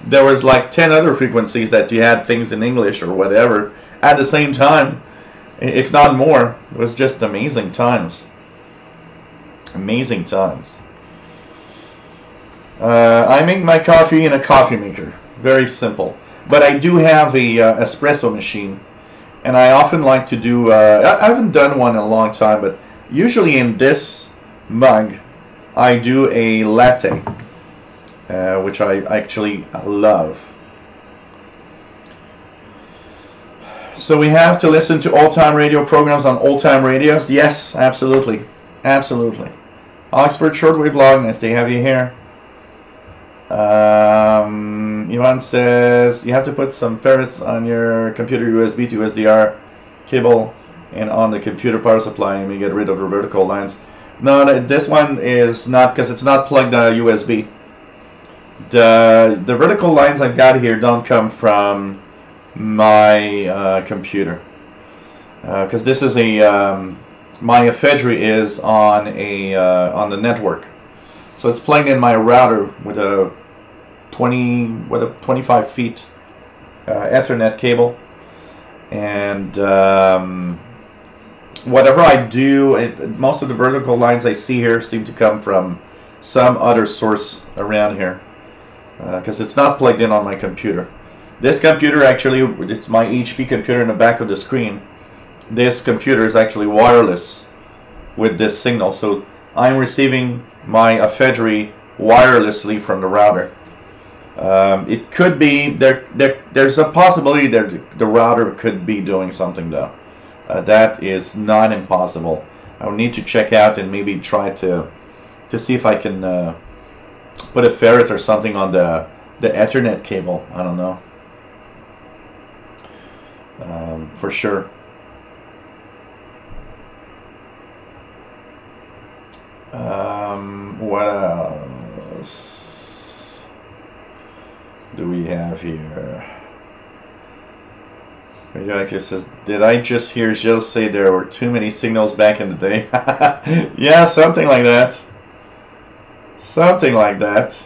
There was like 10 other frequencies that you had things in English or whatever at the same time, if not more. It was just amazing times. Amazing times. I make my coffee in a coffee maker. Very simple. But I do have a espresso machine. And I often like to do, I haven't done one in a long time, but usually in this mug, I do a latte, which I actually love. So we have to listen to old-time radio programs on old-time radios? Yes, absolutely. Absolutely. Oxford Shortwave Log, nice to have you here. Ivan says you have to put some ferrets on your computer USB to SDR cable and on the computer power supply and we get rid of the vertical lines. No, this one is not, because it's not plugged USB. The vertical lines I've got here don't come from my computer, because this is a my ephedry is on on the network, so it's plugged in my router with a 25 feet Ethernet cable, and whatever I do, most of the vertical lines I see here seem to come from some other source around here, because it's not plugged in on my computer. This computer, actually, it's my HP computer in the back of the screen. This computer is actually wireless with this signal, so I'm receiving my ephedry wirelessly from the router. It could be there's a possibility that the router could be doing something, though. That is not impossible. I will need to check out and maybe try to see if I can put a ferret or something on the Ethernet cable. I don't know. For sure. What else do we have here? Radioactive says, did I just hear Jill say there were too many signals back in the day? Yeah, something like that. Something like that.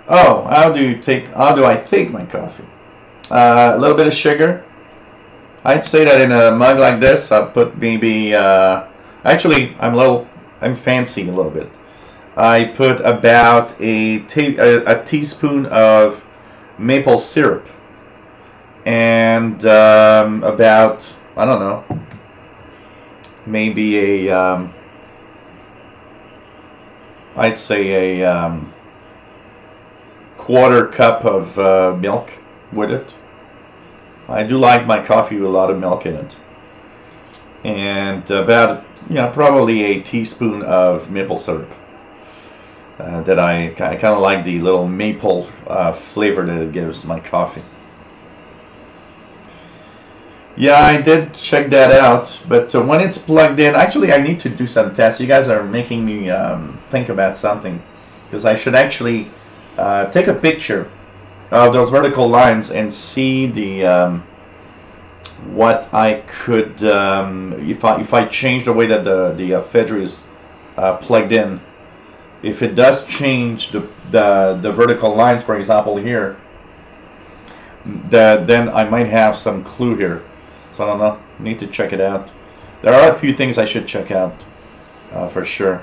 Oh, how do I take my coffee? A little bit of sugar. I'd say that in a mug like this, I'll put maybe, actually, I'm fancy a little bit. I put about a teaspoon of maple syrup, and about, I don't know, maybe a, I'd say a quarter cup of milk with it. I do like my coffee with a lot of milk in it, and about, probably a teaspoon of maple syrup. That I kind of like the little maple flavor that it gives my coffee. Yeah, I did check that out, but when it's plugged in, actually I need to do some tests. You guys are making me think about something, because I should actually take a picture of those vertical lines and see the what I could if I change the way that the ephedry is plugged in. If it does change the vertical lines, for example, here, then I might have some clue here. So I don't know. Need to check it out. There are a few things I should check out for sure.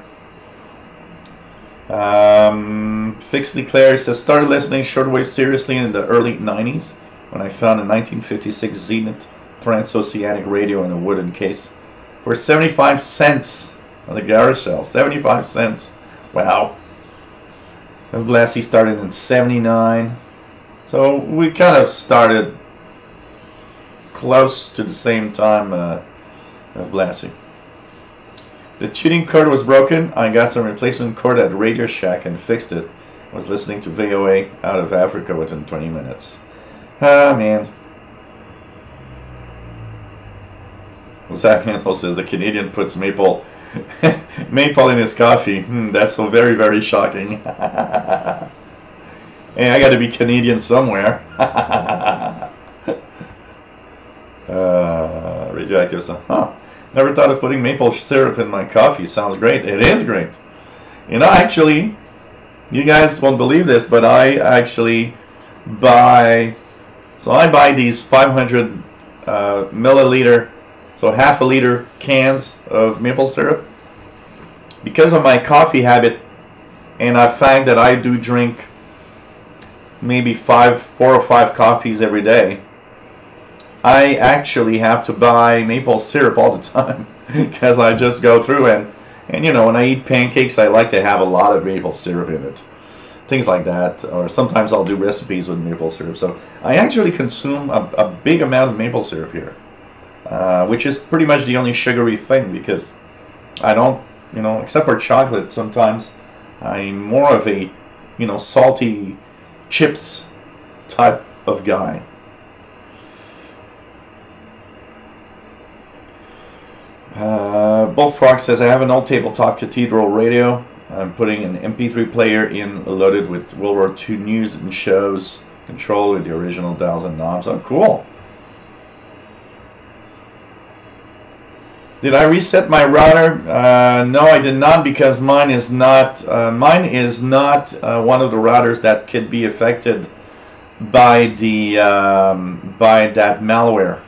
Fixley Claire says, started listening shortwave seriously in the early 90s when I found a 1956 Zenith transoceanic radio in a wooden case for 75 cents on the garage sale. 75 cents. Wow. Blassie started in 79. So we kind of started close to the same time of Blassie. The tuning cord was broken. I got some replacement cord at Radio Shack and fixed it. I was listening to VOA out of Africa within 20 minutes. Ah, man. Zach Mantle says the Canadian puts maple in his coffee. That's so very, very shocking. Hey, I got to be Canadian somewhere. Radioactive says, never thought of putting maple syrup in my coffee. Sounds great. It is great. Actually, you guys won't believe this, but I actually buy these 500 milliliter, so half a liter cans of maple syrup because of my coffee habit, and I find that I do drink maybe 4 or 5 coffees every day. I actually have to buy maple syrup all the time because I just go through and when I eat pancakes, I like to have a lot of maple syrup in it, things like that. Or sometimes I'll do recipes with maple syrup. So I actually consume a big amount of maple syrup here, which is pretty much the only sugary thing, because I don't, except for chocolate, sometimes I'm more of a, salty chips type of guy. Bullfrog says, I have an old tabletop cathedral radio. I'm putting an MP3 player in loaded with World War II news and shows, control with the original dials and knobs. Oh, cool. Did I reset my router? No, I did not, because mine is not one of the routers that could be affected by the by that malware.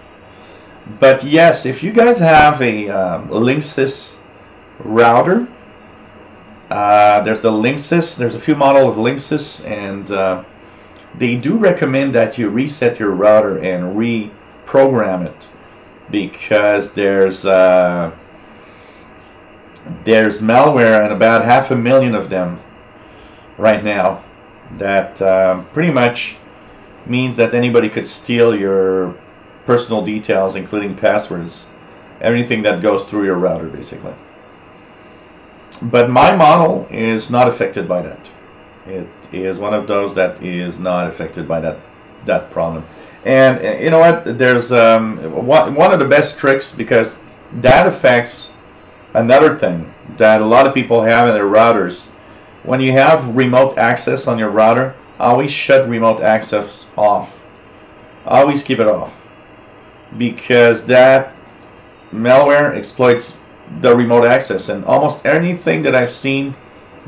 But yes, if you guys have a Linksys router, there's the Linksys. There's a few models of Linksys, and they do recommend that you reset your router and reprogram it, because there's malware, and about 500,000 of them right now, that pretty much means that anybody could steal your personal details, including passwords, everything that goes through your router, basically. But my model is not affected by that. It is one of those that is not affected by that problem. And you know what? There's one of the best tricks, because that affects another thing that a lot of people have in their routers. When you have remote access on your router, always shut remote access off. Always keep it off, because that malware exploits the remote access, and almost anything that I've seen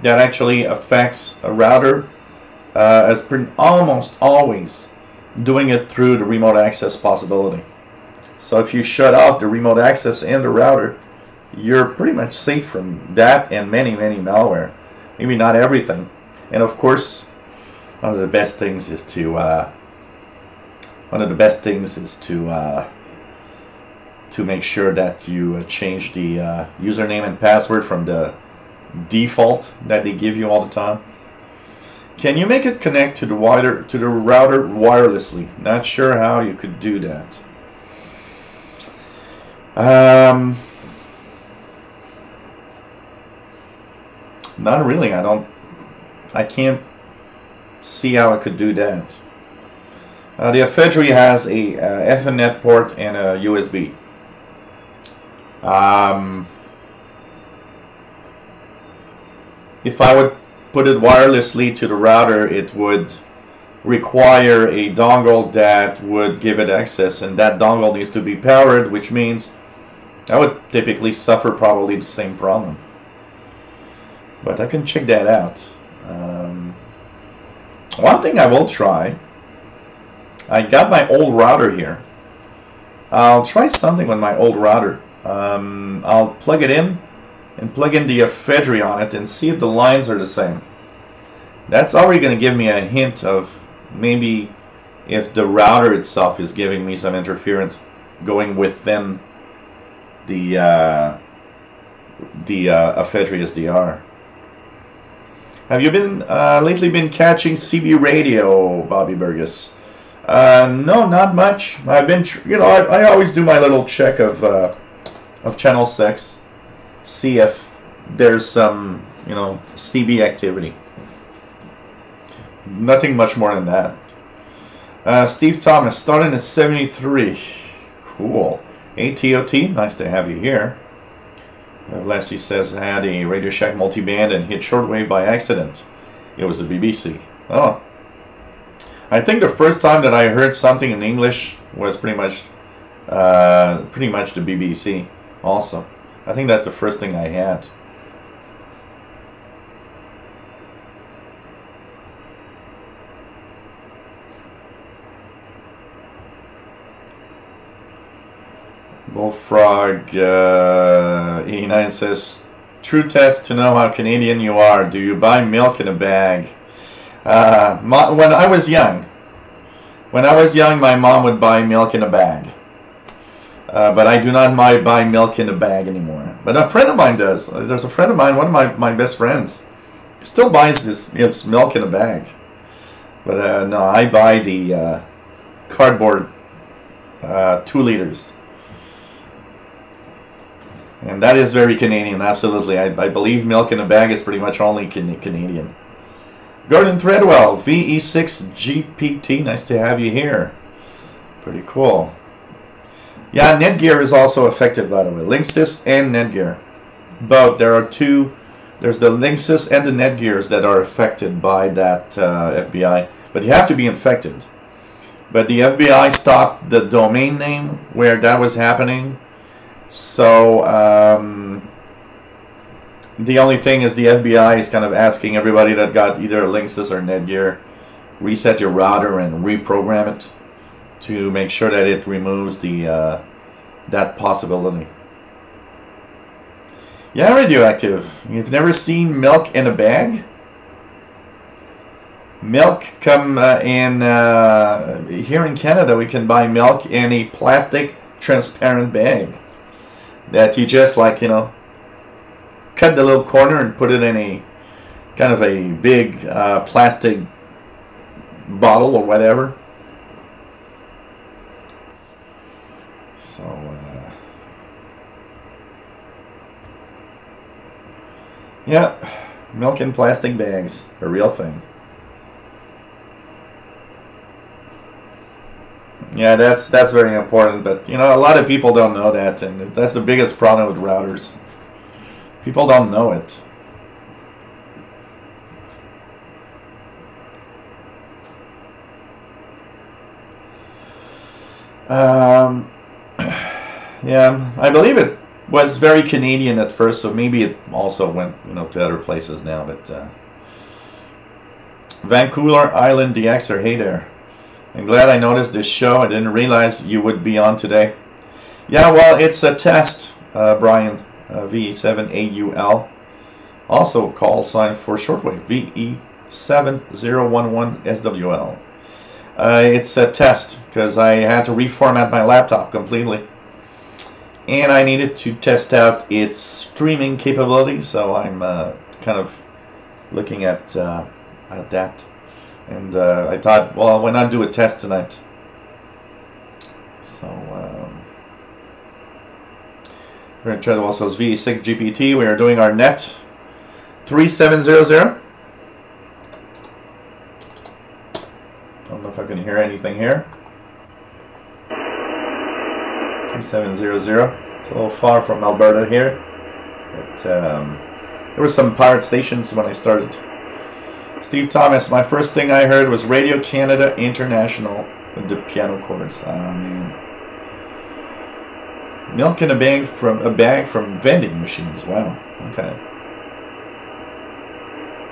that actually affects a router has almost always doing it through the remote access possibility. So if you shut off the remote access and the router, you're pretty much safe from that and many malware. Maybe not everything. And of course, one of the best things is to make sure that you change the username and password from the default that they give you all the time. Can you make it connect to the router wirelessly? Not sure how you could do that. Not really. I can't see how I could do that. The Ephedry has a Ethernet port and a USB. If I would put it wirelessly to the router, it would require a dongle that would give it access, and that dongle needs to be powered, which means I would typically suffer probably the same problem. But I can check that out. One thing I will try, I got my old router here. I'll try something with my old router. I'll plug it in and plug in the Ephedry on it and see if the lines are the same. That's already going to give me a hint of maybe if the router itself is giving me some interference going within the Ephedry SDR. Have you been lately been catching CB radio, Bobby Burgess? No, not much. I've been, I always do my little check of channel 6, see if there's some, CB activity. Nothing much more than that. Steve Thomas, starting at 73. Cool. ATOT, nice to have you here. Leslie says, I had a Radio Shack multiband and hit shortwave by accident. It was the BBC. Oh. I think the first time that I heard something in English was pretty much the BBC also. I think that's the first thing I had. Bullfrog 89 says, true test to know how Canadian you are. Do you buy milk in a bag? When I was young, my mom would buy milk in a bag. But I do not buy milk in a bag anymore. But a friend of mine does. There's a friend of mine, one of my best friends, still buys his milk in a bag. But no, I buy the cardboard 2 liters. And that is very Canadian, absolutely. I believe milk in a bag is pretty much only Canadian. Gordon Threadwell, VE6GPT, nice to have you here. Pretty cool. Yeah, Netgear is also affected, by the way. Linksys and Netgear. But there are two There's the Linksys and the Netgears that are affected by that FBI, but you have to be infected. But the FBI stopped the domain name where that was happening, so the only thing is the FBI is kind of asking everybody that got either a Linksys or Netgear, reset your router and reprogram it to make sure that it removes the that possibility. Yeah, radioactive. You've never seen milk in a bag? Milk come here in Canada, we can buy milk in a plastic transparent bag that you just, like, you know, cut the little corner and put it in a kind of a big plastic bottle or whatever. So yeah, milk in plastic bags, a real thing. Yeah, that's very important, but you know, a lot of people don't know that, and that's the biggest problem with routers. People don't know it. Yeah, I believe it was very Canadian at first, so maybe it also went, you know, to other places now. But Vancouver Island DXer, hey there. I'm glad I noticed this show. I didn't realize you would be on today. Yeah, well, it's a test, Brian. VE7AUL. Also call sign for shortwave, VE7011SWL. It's a test because I had to reformat my laptop completely, and I needed to test out its streaming capabilities. So I'm kind of looking at that, and I thought, well, why not do a test tonight? So we're going to try to also use VE6GPT. We are doing our net 3700. Don't know if I can hear anything here. 3700. It's a little far from Alberta here, but there were some pirate stations when I started. Steve Thomas, my first thing I heard was Radio Canada International with the piano chords. Man. Milk in a bag from vending machines. Wow. Okay.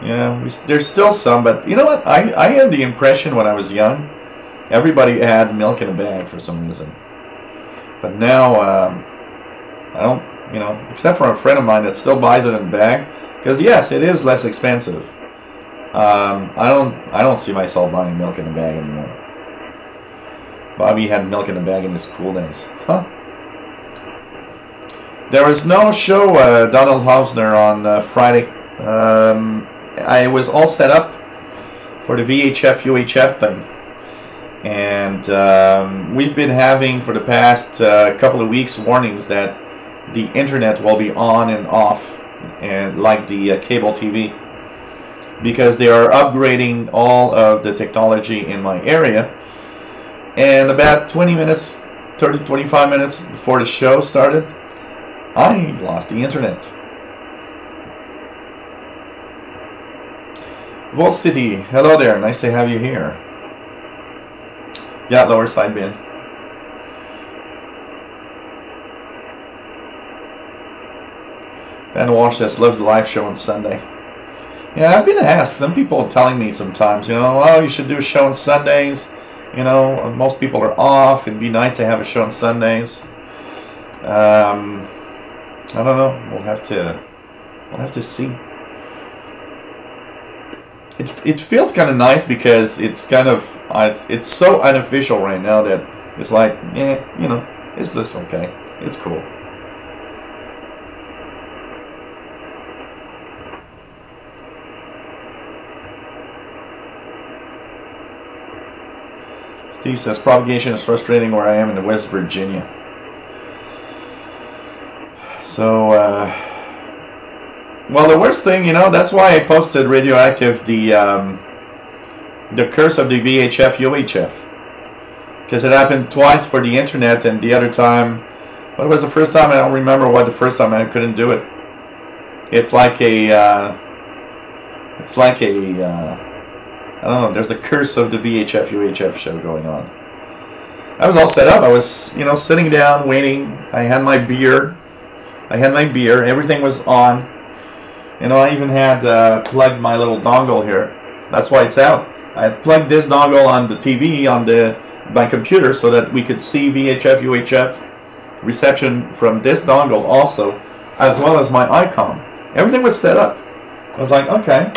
Yeah, there's still some, but you know what? I had the impression when I was young, everybody had milk in a bag for some reason. But now, I don't, you know, except for a friend of mine that still buys it in a bag, because yes, it is less expensive. I don't see myself buying milk in a bag anymore. Bobby had milk in a bag in his school days. Huh? There was no show, Donald Hausner, on Friday. I was all set up for the VHF UHF thing, and we've been having for the past couple of weeks warnings that the internet will be on and off, and like the cable TV, because they are upgrading all of the technology in my area. And about 20 minutes, 25 minutes before the show started, I lost the internet. Vol City, hello there, nice to have you here. Yeah, lower side bin. Ben Walsh says, loves the live show on Sunday. Yeah, I've been asked, some people telling me sometimes, you know, oh, you should do a show on Sundays. You know, most people are off, it'd be nice to have a show on Sundays. I don't know, we'll have to see. It feels kind of nice because it's kind of it's so unofficial right now that it's like, yeah, you know, it's just okay. It's cool. Steve says propagation is frustrating where I am in West Virginia. So, well, the worst thing, you know, that's why I posted Radioactive, the curse of the VHF UHF, because it happened twice for the internet, and the other time, what was the first time? I don't remember what the first time I couldn't do it. it's like a I don't know, there's a curse of the VHF UHF show going on. I was all set up. I was, you know, sitting down waiting. I had my beer. Everything was on. You know, I even had plugged my little dongle here. That's why it's out. I plugged this dongle on the TV on my computer so that we could see VHF UHF reception from this dongle also, as well as my ICOM. Everything was set up. I was like, okay.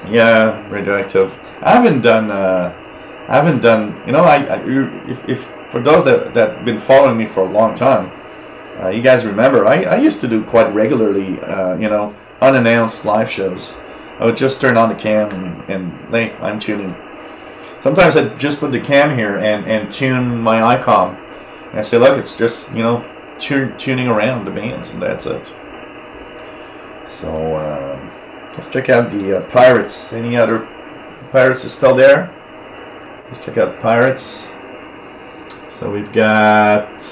Yeah, radioactive. I haven't done. You know, if for those that been following me for a long time, you guys remember I used to do quite regularly. You know, unannounced live shows. I would just turn on the cam and hey, I'm tuning. Sometimes I just put the cam here and tune my ICOM. And I say, look, it's just, you know, tuning around the bands, and that's it. So let's check out the Pirates. Any other Pirates is still there? Let's check out Pirates. So we've got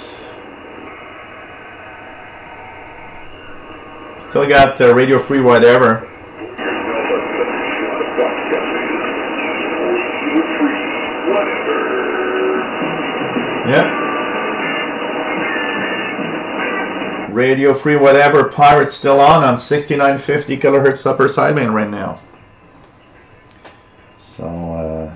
still got Radio Free Whatever. Yeah. Radio Free Whatever, Pirates still on 6950 kilohertz upper sideband right now. So,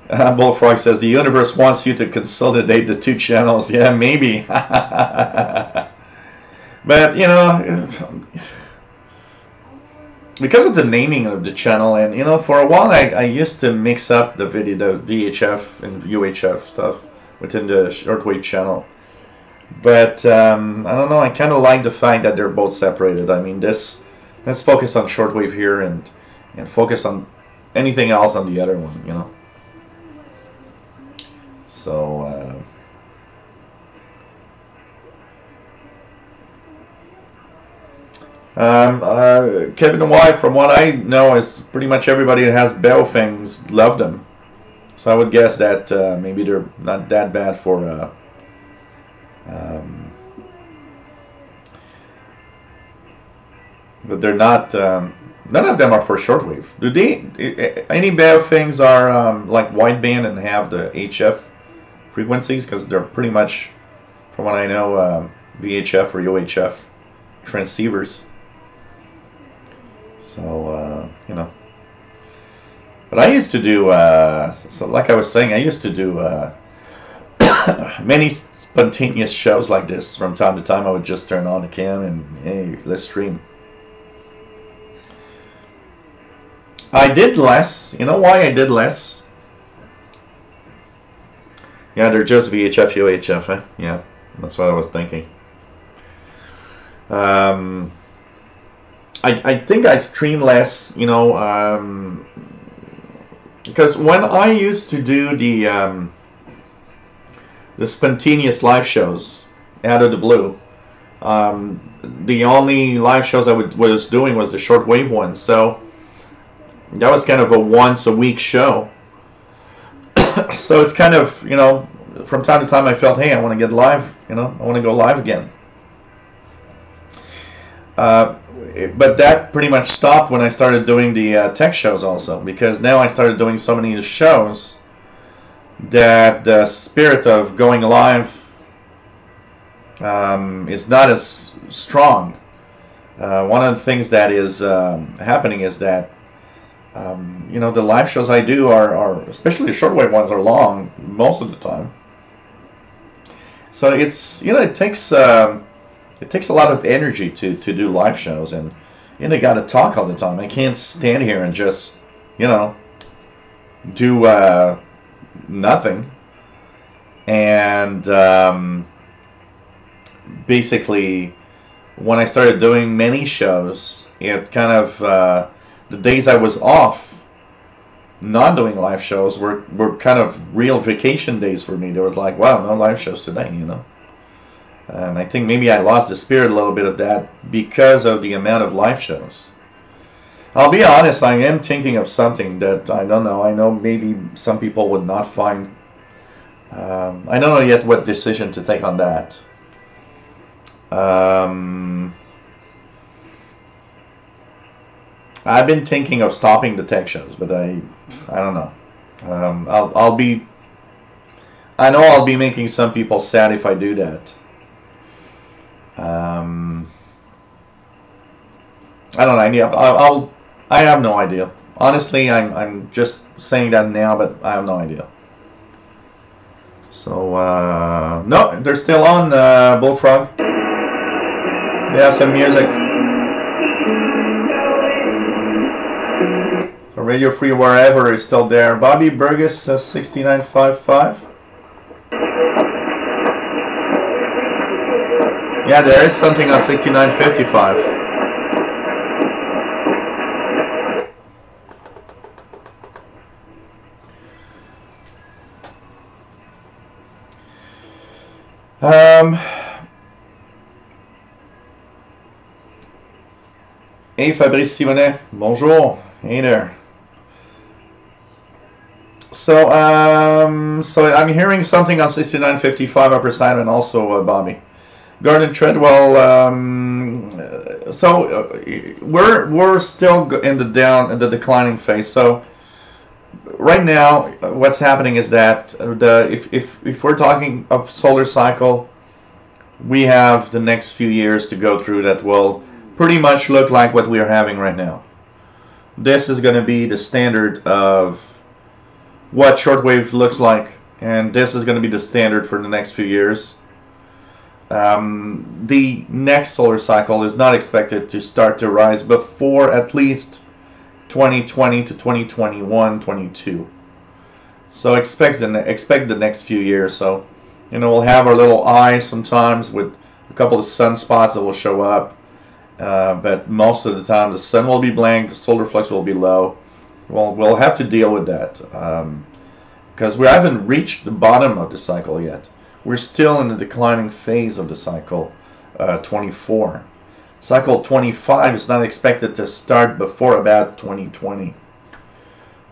Bullfrog says the universe wants you to consolidate the two channels. Yeah, maybe. But, you know, because of the naming of the channel, and, you know, for a while I used to mix up the VHF and UHF stuff within the shortwave channel. But, I don't know, I kind of like the fact that they're both separated. I mean, let's focus on shortwave here and focus on anything else on the other one, you know. So, Kevin Y, from what I know, is pretty much everybody that has Baofengs love them. So I would guess that maybe they're not that bad for but they're not. None of them are for shortwave. Do they? Any Baofengs are like wideband and have the HF frequencies? Because they're pretty much, from what I know, VHF or UHF transceivers. So, you know. But I used to do, so like I was saying, I used to do many spontaneous shows like this. From time to time, I would just turn on the cam and, hey, let's stream. I did less. You know why I did less? Yeah, they're just VHF, UHF, huh? Yeah, that's what I was thinking. I think I stream less, you know, because when I used to do the spontaneous live shows out of the blue, the only live shows I was doing was the shortwave ones, so that was kind of a once a week show. So it's kind of, you know, from time to time I felt, hey, I want to get live, you know, I want to go live again. But that pretty much stopped when I started doing the tech shows also, because now I started doing so many shows that the spirit of going live is not as strong. One of the things that is happening is that you know, the live shows I do are, especially the shortwave ones, are long most of the time. So it's, you know, it takes a lot of energy to do live shows, and you know, got to talk all the time. I can't stand here and just, you know, do nothing. And basically, when I started doing many shows, it kind of the days I was off, not doing live shows, were kind of real vacation days for me. There was like, wow, no live shows today, you know. And I think maybe I lost the spirit a little bit of that because of the amount of live shows. I'll be honest, I am thinking of something that, I don't know, I know maybe some people would not find I don't know yet what decision to take on that. I've been thinking of stopping the tech shows, but I don't know. I know I'll be making some people sad if I do that. I don't know. I have no idea. Honestly, I'm just saying that now, but I have no idea. So no, they're still on Bullfrog. They have some music. So Radio Free Wherever is still there. Bobby Burgess says 6955. Yeah, there is something on 6955. Hey Fabrice Simonet, bonjour. Hey there. So I'm hearing something on 6955 Upper Side and also Bobby. Gordon Treadwell. We're still in the declining phase. So right now, what's happening is that if we're talking of solar cycle, we have the next few years to go through that will pretty much look like what we are having right now. This is going to be the standard of what shortwave looks like, and this is going to be the standard for the next few years. The next solar cycle is not expected to start to rise before at least 2020 to 2021, 22. So expect the next few years. So, you know, we'll have our little eyes sometimes with a couple of sunspots that will show up. But most of the time the sun will be blank, the solar flux will be low. Well, we'll have to deal with that because we haven't reached the bottom of the cycle yet. We're still in the declining phase of the cycle 24. Cycle 25 is not expected to start before about 2020.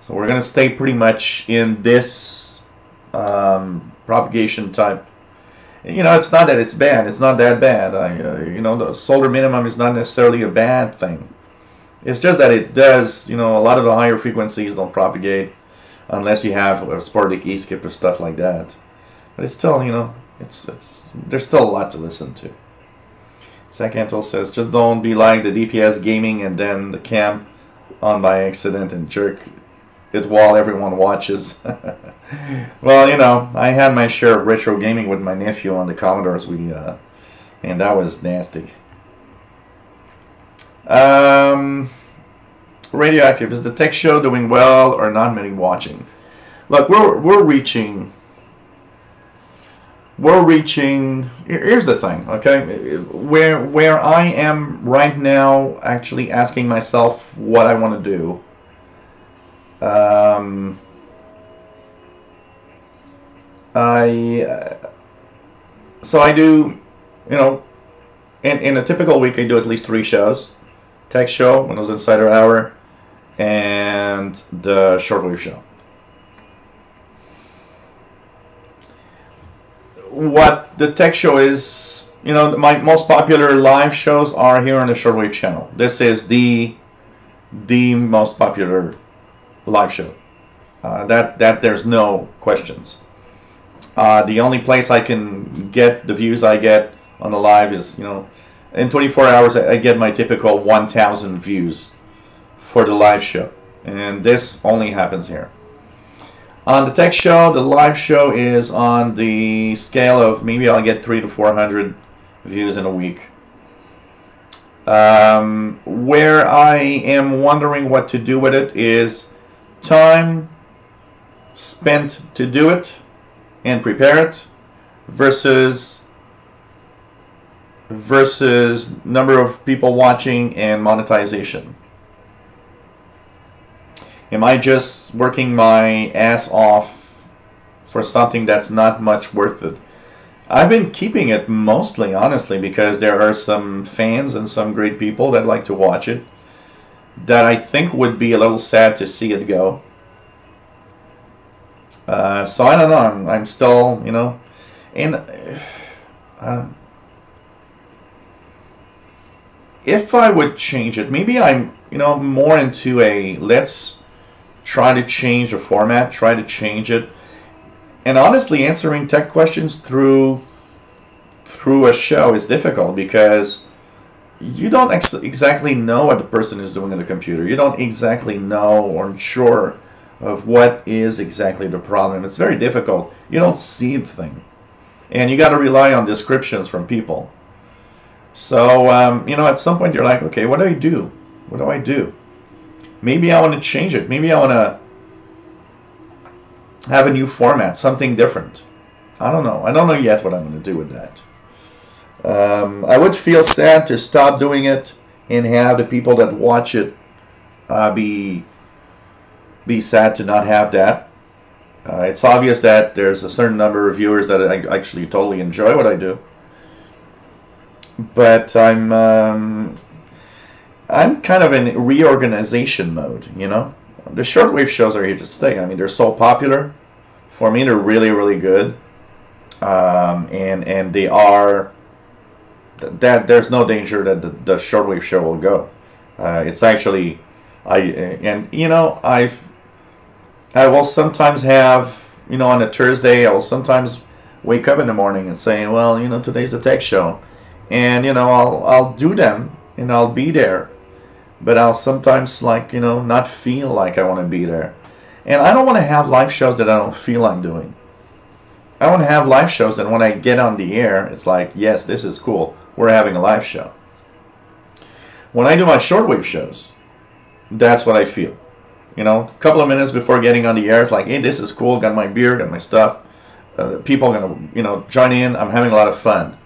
So we're going to stay pretty much in this propagation type. You know, it's not that it's bad. It's not that bad. You know, the solar minimum is not necessarily a bad thing. It's just that it does, you know, a lot of the higher frequencies don't propagate unless you have a sporadic E-skip or stuff like that. But it's still, you know, there's still a lot to listen to. Sacantel says, just don't be like the DPS gaming and then the cam on by accident and jerk it while everyone watches. Well, you know, I had my share of retro gaming with my nephew on the Commodores, and that was nasty. Radioactive, is the tech show doing well or not many watching? Look, we're reaching. Here's the thing, okay? Where I am right now, actually asking myself what I want to do. So I do, you know, in a typical week I do at least 3 shows: tech show, Windows Insider Hour, and the Shortwave show. What the tech show is, you know, my most popular live shows are here on the Shortwave channel. This is the most popular live show. That there's no questions. The only place I can get the views I get on the live is, you know, in 24 hours I get my typical 1,000 views for the live show, and this only happens here. On the tech show, the live show is on the scale of maybe I'll get 300 to 400 views in a week. Where I am wondering what to do with it is time spent to do it and prepare it versus number of people watching and monetization. Am I just working my ass off for something that's not much worth it? I've been keeping it mostly, honestly, because there are some fans and some great people that like to watch it that I think would be a little sad to see it go. So I don't know. I'm still, you know, and if I would change it, maybe I'm, you know, more into a let's try to change the format, try to change it, and honestly, answering tech questions through a show is difficult because you don't exactly know what the person is doing on the computer. You don't exactly know or unsure of what is exactly the problem. It's very difficult. You don't see the thing, and you got to rely on descriptions from people. So you know, at some point you're like, okay, what do I do? What do I do? Maybe I want to change it. Maybe I want to have a new format, something different. I don't know. I don't know yet what I'm going to do with that. I would feel sad to stop doing it and have the people that watch it be sad to not have that. It's obvious that there's a certain number of viewers that actually totally enjoy what I do, but I'm kind of in reorganization mode. You know, the shortwave shows are here to stay. I mean, they're so popular. For me, they're really, really good, and they are. That there's no danger that the shortwave show will go. It's actually, you know, I will sometimes have, you know, on a Thursday, I will sometimes wake up in the morning and say, well, you know, today's the tech show, and you know, I'll do them and I'll be there, but I'll sometimes, like, you know, not feel like I want to be there, and I don't want to have live shows that I don't feel I'm doing. I want to have live shows that when I get on the air, it's like, yes, this is cool. We're having a live show. When I do my shortwave shows, that's what I feel. You know, a couple of minutes before getting on the air, it's like, hey, this is cool. Got my beer, got my stuff. People are gonna, you know, join in. I'm having a lot of fun.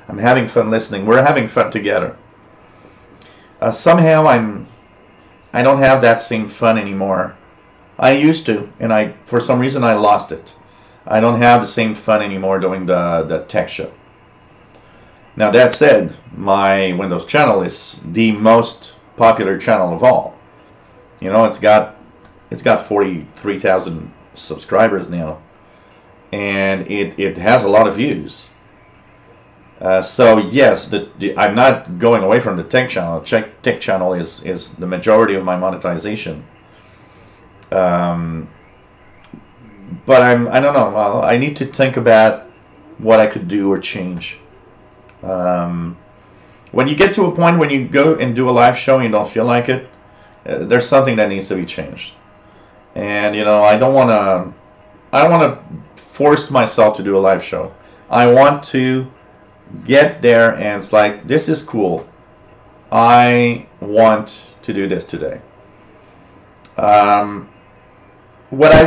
I'm having fun listening. We're having fun together. Somehow I don't have that same fun anymore. I used to, and for some reason I lost it. I don't have the same fun anymore doing the tech show. Now that said, my Windows channel is the most popular channel of all. You know, it's got 43,000 subscribers now, and it has a lot of views. So yes, I'm not going away from the tech channel. Tech channel is the majority of my monetization. But I don't know. I need to think about what I could do or change. When you get to a point when you go and do a live show and you don't feel like it, there's something that needs to be changed. And you know, I don't want to force myself to do a live show. I want to get there and it's like, this is cool. I want to do this today. What I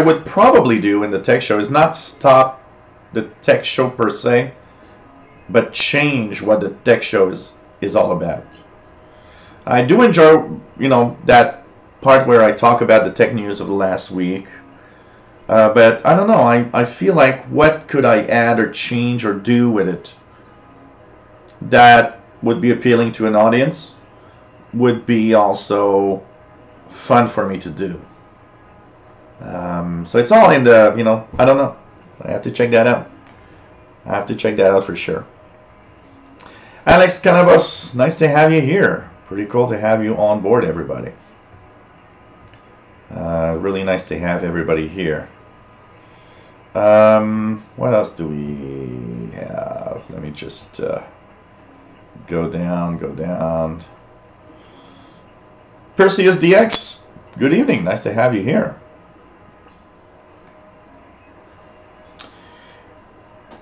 would probably do in the tech show is not stop the tech show per se, but change what the tech show is all about. I do enjoy, you know, that part where I talk about the tech news of the last week, but I don't know. I feel like, what could I add or change or do with it that would be appealing to an audience, would be also fun for me to do. So it's all in the, you know, I don't know. I have to check that out. I have to check that out for sure. Alex Canavos, nice to have you here. Pretty cool to have you on board, everybody. Really nice to have everybody here. What else do we have? Let me just go down. Perseus DX, good evening. Nice to have you here.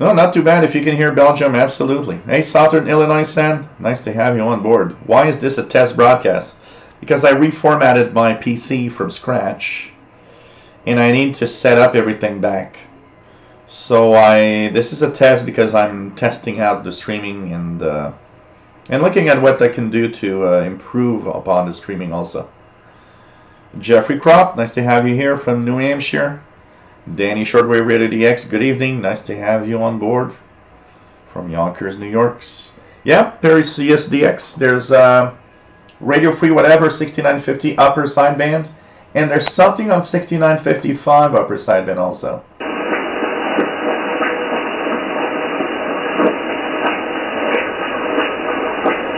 No, not too bad if you can hear Belgium, absolutely. Hey, Southern Illinois San, nice to have you on board. Why is this a test broadcast? Because I reformatted my PC from scratch, and I need to set up everything back. So this is a test because I'm testing out the streaming and looking at what I can do to improve upon the streaming also. Jeffrey Crop, nice to have you here from New Hampshire. Danny Shortwave Radio DX, good evening. Nice to have you on board from Yonkers, New York. Yeah, Perseus DX. There's Radio Free whatever 6950 upper sideband And there's something on 6955 upper sideband also.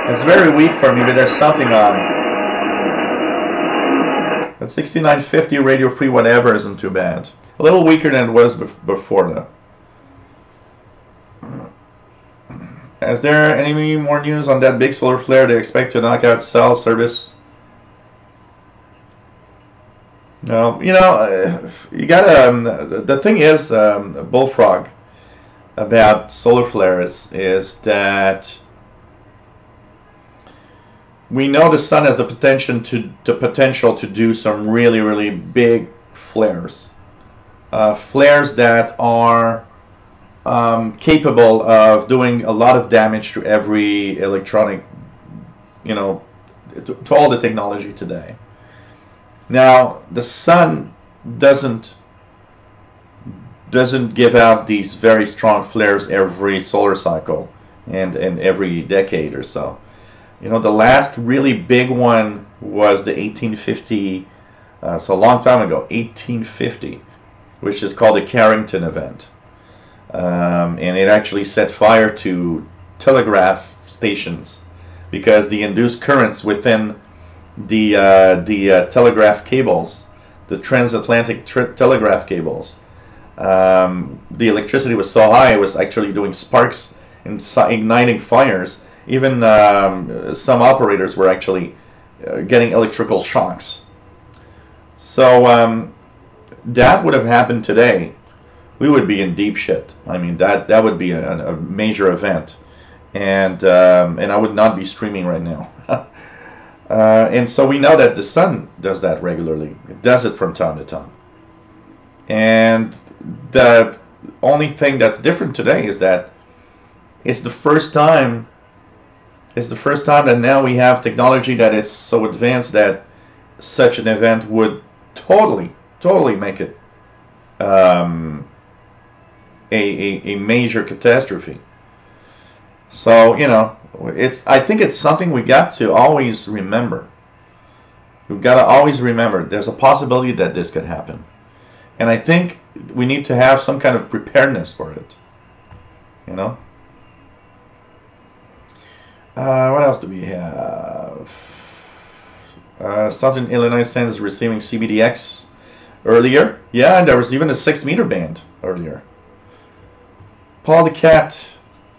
It's very weak for me, but there's something on. That 6950 radio free whatever isn't too bad. A little weaker than it was before though. Is there any more news on that big solar flare they expect to knock out cell service? No, you know, you gotta. The thing is, Bullfrog, about solar flares is that we know the sun has the potential to do some really, really big flares, flares that are capable of doing a lot of damage to every electronic, you know, to all the technology today. Now, the sun doesn't give out these very strong flares every solar cycle and every decade or so. You know, the last really big one was the 1850, so a long time ago, 1850, which is called the Carrington event. And it actually set fire to telegraph stations because the induced currents within the telegraph cables, the transatlantic telegraph cables, the electricity was so high it was actually doing sparks and igniting fires. Even some operators were actually getting electrical shocks. So that would have happened today, we would be in deep shit. I mean, that would be a major event, and I would not be streaming right now. And so we know that the sun does that regularly. It does it from time to time. And the only thing that's different today is that it's the first time that now we have technology that is so advanced that such an event would totally make it a major catastrophe. So, you know, I think it's something we got to always remember. We've got to always remember there's a possibility that this could happen. And I think we need to have some kind of preparedness for it. You know? What else do we have? Southern Illinois Senate is receiving CBDX earlier. Yeah, and there was even a 6-meter band earlier. Paul the Cat.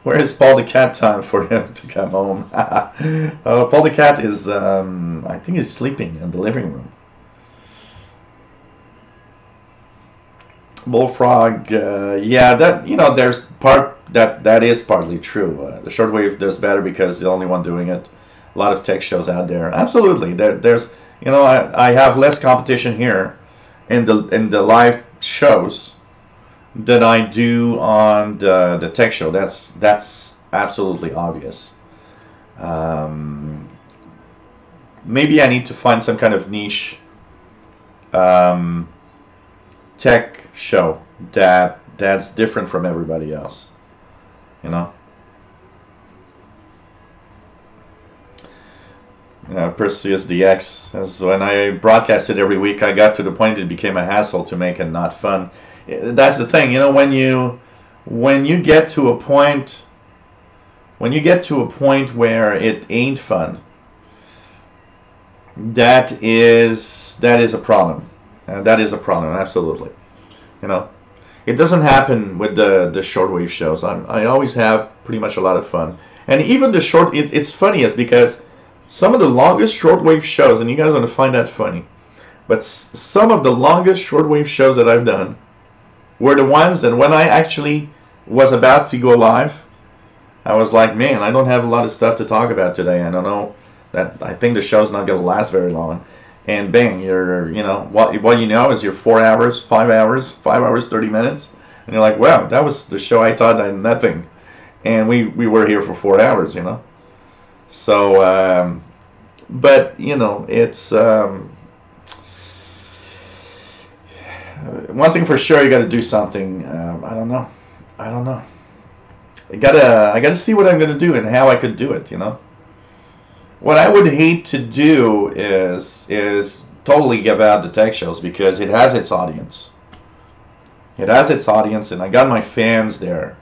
Where is Paul the Cat time for him to come home? Paul the Cat is, I think he's sleeping in the living room. Bullfrog, yeah, that, you know, there's that is partly true. The shortwave does better because the only one doing it. A lot of tech shows out there. Absolutely, there's, you know, I have less competition here in the live shows than I do on the tech show. That's absolutely obvious. Maybe I need to find some kind of niche tech show that's different from everybody else, you know. Perseus DX, as when I broadcasted every week, I got to the point it became a hassle to make it not fun. That's the thing, you know, when you get to a point where it ain't fun, that is a problem. That is a problem, absolutely. You know, it doesn't happen with the shortwave shows. I always have pretty much a lot of fun, and even the short. It's funny is because some of the longest shortwave shows, and you guys are gonna find that funny, but some of the longest shortwave shows that I've done were the ones that when I actually was about to go live, I was like, man, I don't have a lot of stuff to talk about today. I don't know that I think the show's not gonna last very long. And bang, you're, you know, what you know is you're 4 hours, 5 hours, 5 hours, 30 minutes. And you're like, wow, that was the show I thought I had nothing. And we were here for 4 hours, you know. So, but, you know, it's, one thing for sure, you got to do something. I don't know. I gotta see what I'm gonna do and how I could do it, you know. What I would hate to do is totally give out the tech shows because it has its audience. It has its audience, and I got my fans there.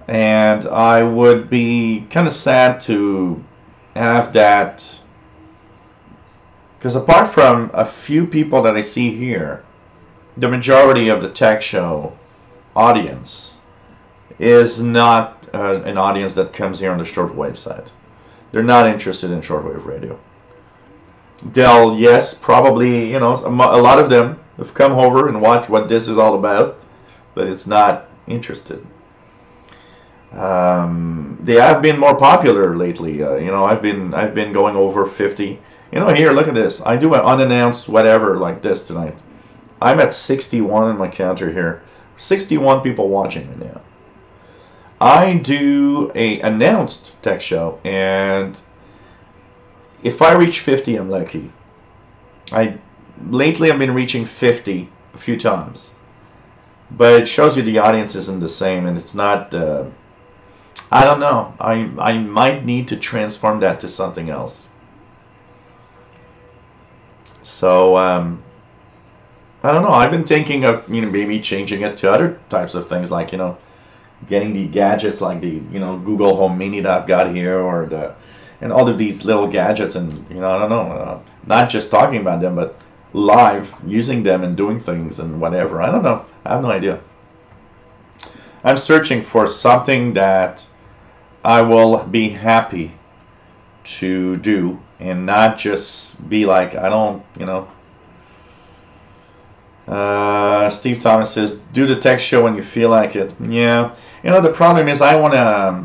And I would be kind of sad to have that, because apart from a few people that I see here, the majority of the tech show audience is not an audience that comes here on the shortwave side. They're not interested in shortwave radio. They'll, yes, probably, you know, a lot of them have come over and watched what this is all about, but it's not interested. They have been more popular lately. You know, I've been going over 50. You know, here, look at this. I do an unannounced whatever like this tonight. I'm at 61 on my counter here. 61 people watching right now. I do a announced tech show, and if I reach 50, I'm lucky. Lately I've been reaching 50 a few times, but it shows you the audience isn't the same, and it's not. I don't know. I might need to transform that to something else. So I don't know. I've been thinking of, you know, maybe changing it to other types of things, like, you know, getting the gadgets like the, you know, Google Home Mini that I've got here, or and all of these little gadgets, and, you know, I don't know, not just talking about them, but live using them and doing things and whatever. I don't know. I have no idea. I'm searching for something that I will be happy to do, and not just be like, I don't, you know. Steve Thomas says, do the tech show when you feel like it. Yeah. You know, the problem is I want to...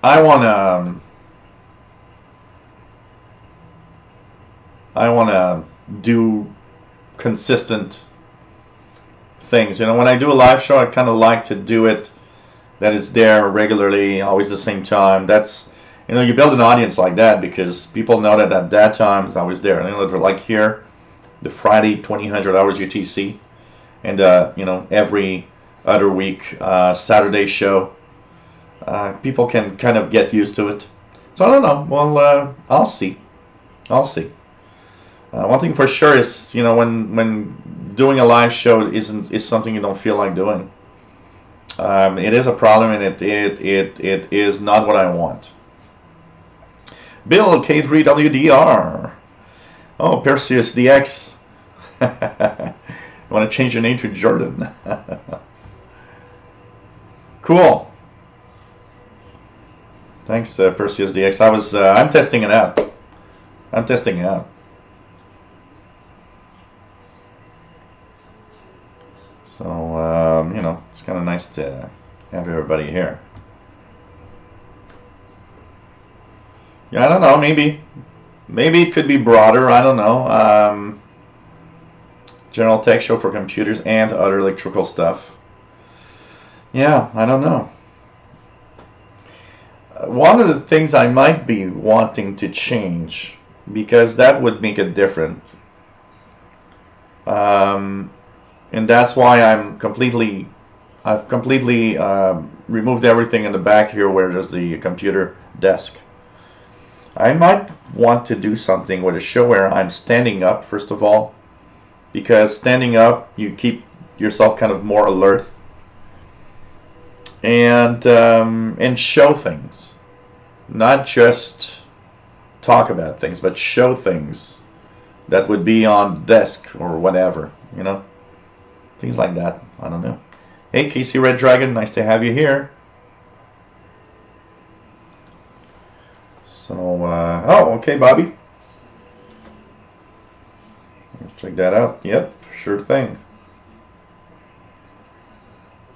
I want to do consistent things. You know, when I do a live show, I kind of like to do it that it's there regularly, always the same time. That's, you know, you build an audience like that because people know that at that time it's always there. You know, like here, the Friday 2000 hours UTC, and you know, every other week Saturday show. People can kind of get used to it. So I don't know. Well, I'll see. I'll see. One thing for sure is, you know, when doing a live show is something you don't feel like doing. It is a problem, and it is not what I want. Bill K3WDR. Oh, Perseus DX. I want to change your name to Jordan. Cool. Thanks, Perseus DX. I'm testing it out. I'm testing it out. So, you know, it's kind of nice to have everybody here. Yeah, I don't know. Maybe it could be broader. I don't know. General tech show for computers and other electrical stuff. Yeah, I don't know. One of the things I might be wanting to change, because that would make it different, and that's why I've completely removed everything in the back here where there's the computer desk. I might want to do something with a show where I'm standing up, first of all, because standing up, you keep yourself kind of more alert, and show things, not just talk about things, but show things that would be on the desk or whatever, you know, things like that. I don't know. Hey, Casey Red Dragon, nice to have you here. So, oh, okay, Bobby. Let's check that out. Yep, sure thing.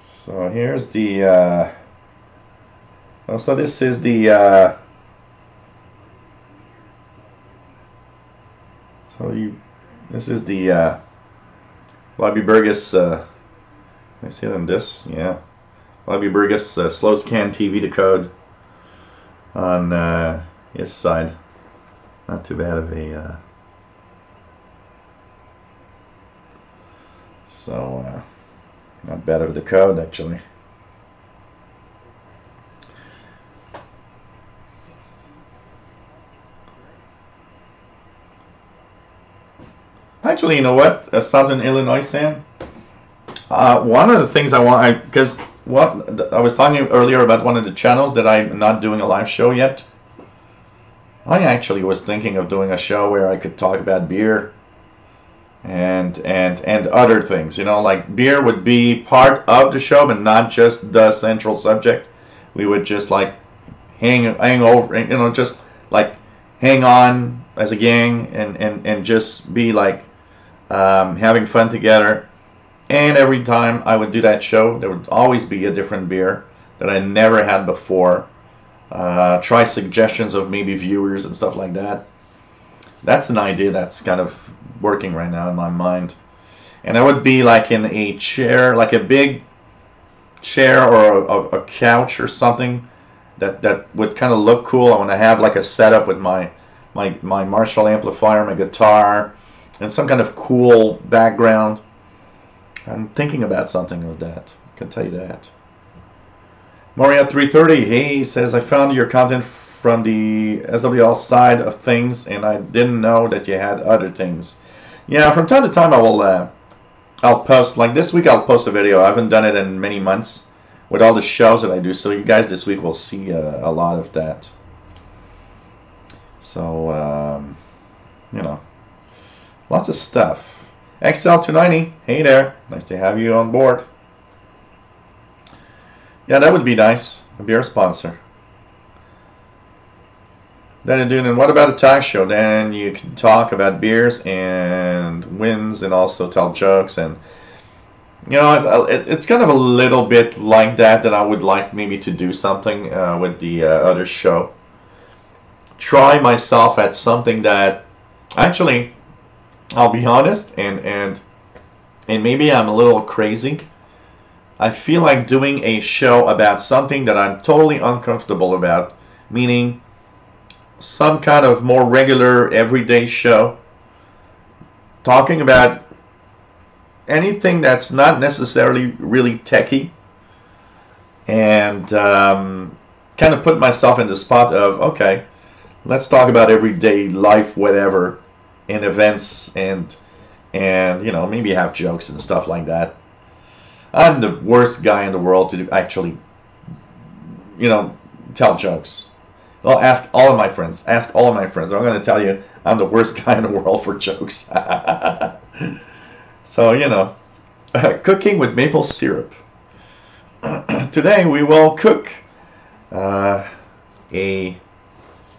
So here's the, oh, so this is the, this is the, Bobby Burgess, I see it on this, yeah. Bobby Burgess slow scan TV decode on his side. Not too bad of a, not bad of the code, actually. Actually, you know what, Southern Illinois Sam? One of the things I want, because what I was talking earlier about one of the channels that I'm not doing a live show yet. I actually was thinking of doing a show where I could talk about beer and other things. You know, like beer would be part of the show, but not just the central subject. We would just like hang over, you know, just like hang on as a gang and just be like having fun together. And every time I would do that show, there would always be a different beer that I never had before. Try suggestions of maybe viewers and stuff like that. That's an idea that's kind of working right now in my mind. And I would be like in a chair, like a big chair or a couch or something that would kind of look cool. I want to have like a setup with my Marshall amplifier, my guitar, and some kind of cool background. I'm thinking about something like that. I can tell you that. Montreal 330, he says, I found your content from the SWL side of things, and I didn't know that you had other things. Yeah, from time to time I will, I'll post, like this week I'll post a video. I haven't done it in many months with all the shows that I do, so you guys this week will see a lot of that. So, you know, lots of stuff. XL290, hey there, nice to have you on board. Yeah, that would be nice, a beer sponsor. Then what about a talk show? Then you can talk about beers and wins and also tell jokes, and you know, it's kind of a little bit like that I would like maybe to do something with the other show. Try myself at something that actually, I'll be honest, and maybe I'm a little crazy. I feel like doing a show about something that I'm totally uncomfortable about, meaning some kind of more regular, everyday show, talking about anything that's not necessarily really techy, and kind of put myself in the spot of, okay, let's talk about everyday life, whatever, and events, and you know, maybe have jokes and stuff like that. I'm the worst guy in the world to actually, you know, tell jokes. Well, ask all of my friends. Ask all of my friends. I'm going to tell you I'm the worst guy in the world for jokes. So, you know, cooking with maple syrup. Today we will cook a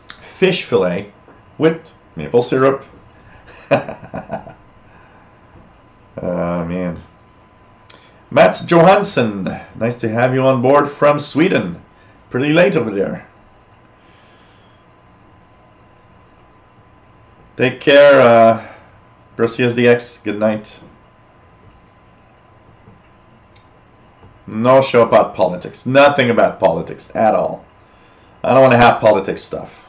fish fillet with maple syrup. Man. Mats Johansson, nice to have you on board from Sweden. Pretty late over there. Take care, Brucius DX. Good night. No show about politics. Nothing about politics at all. I don't want to have politics stuff.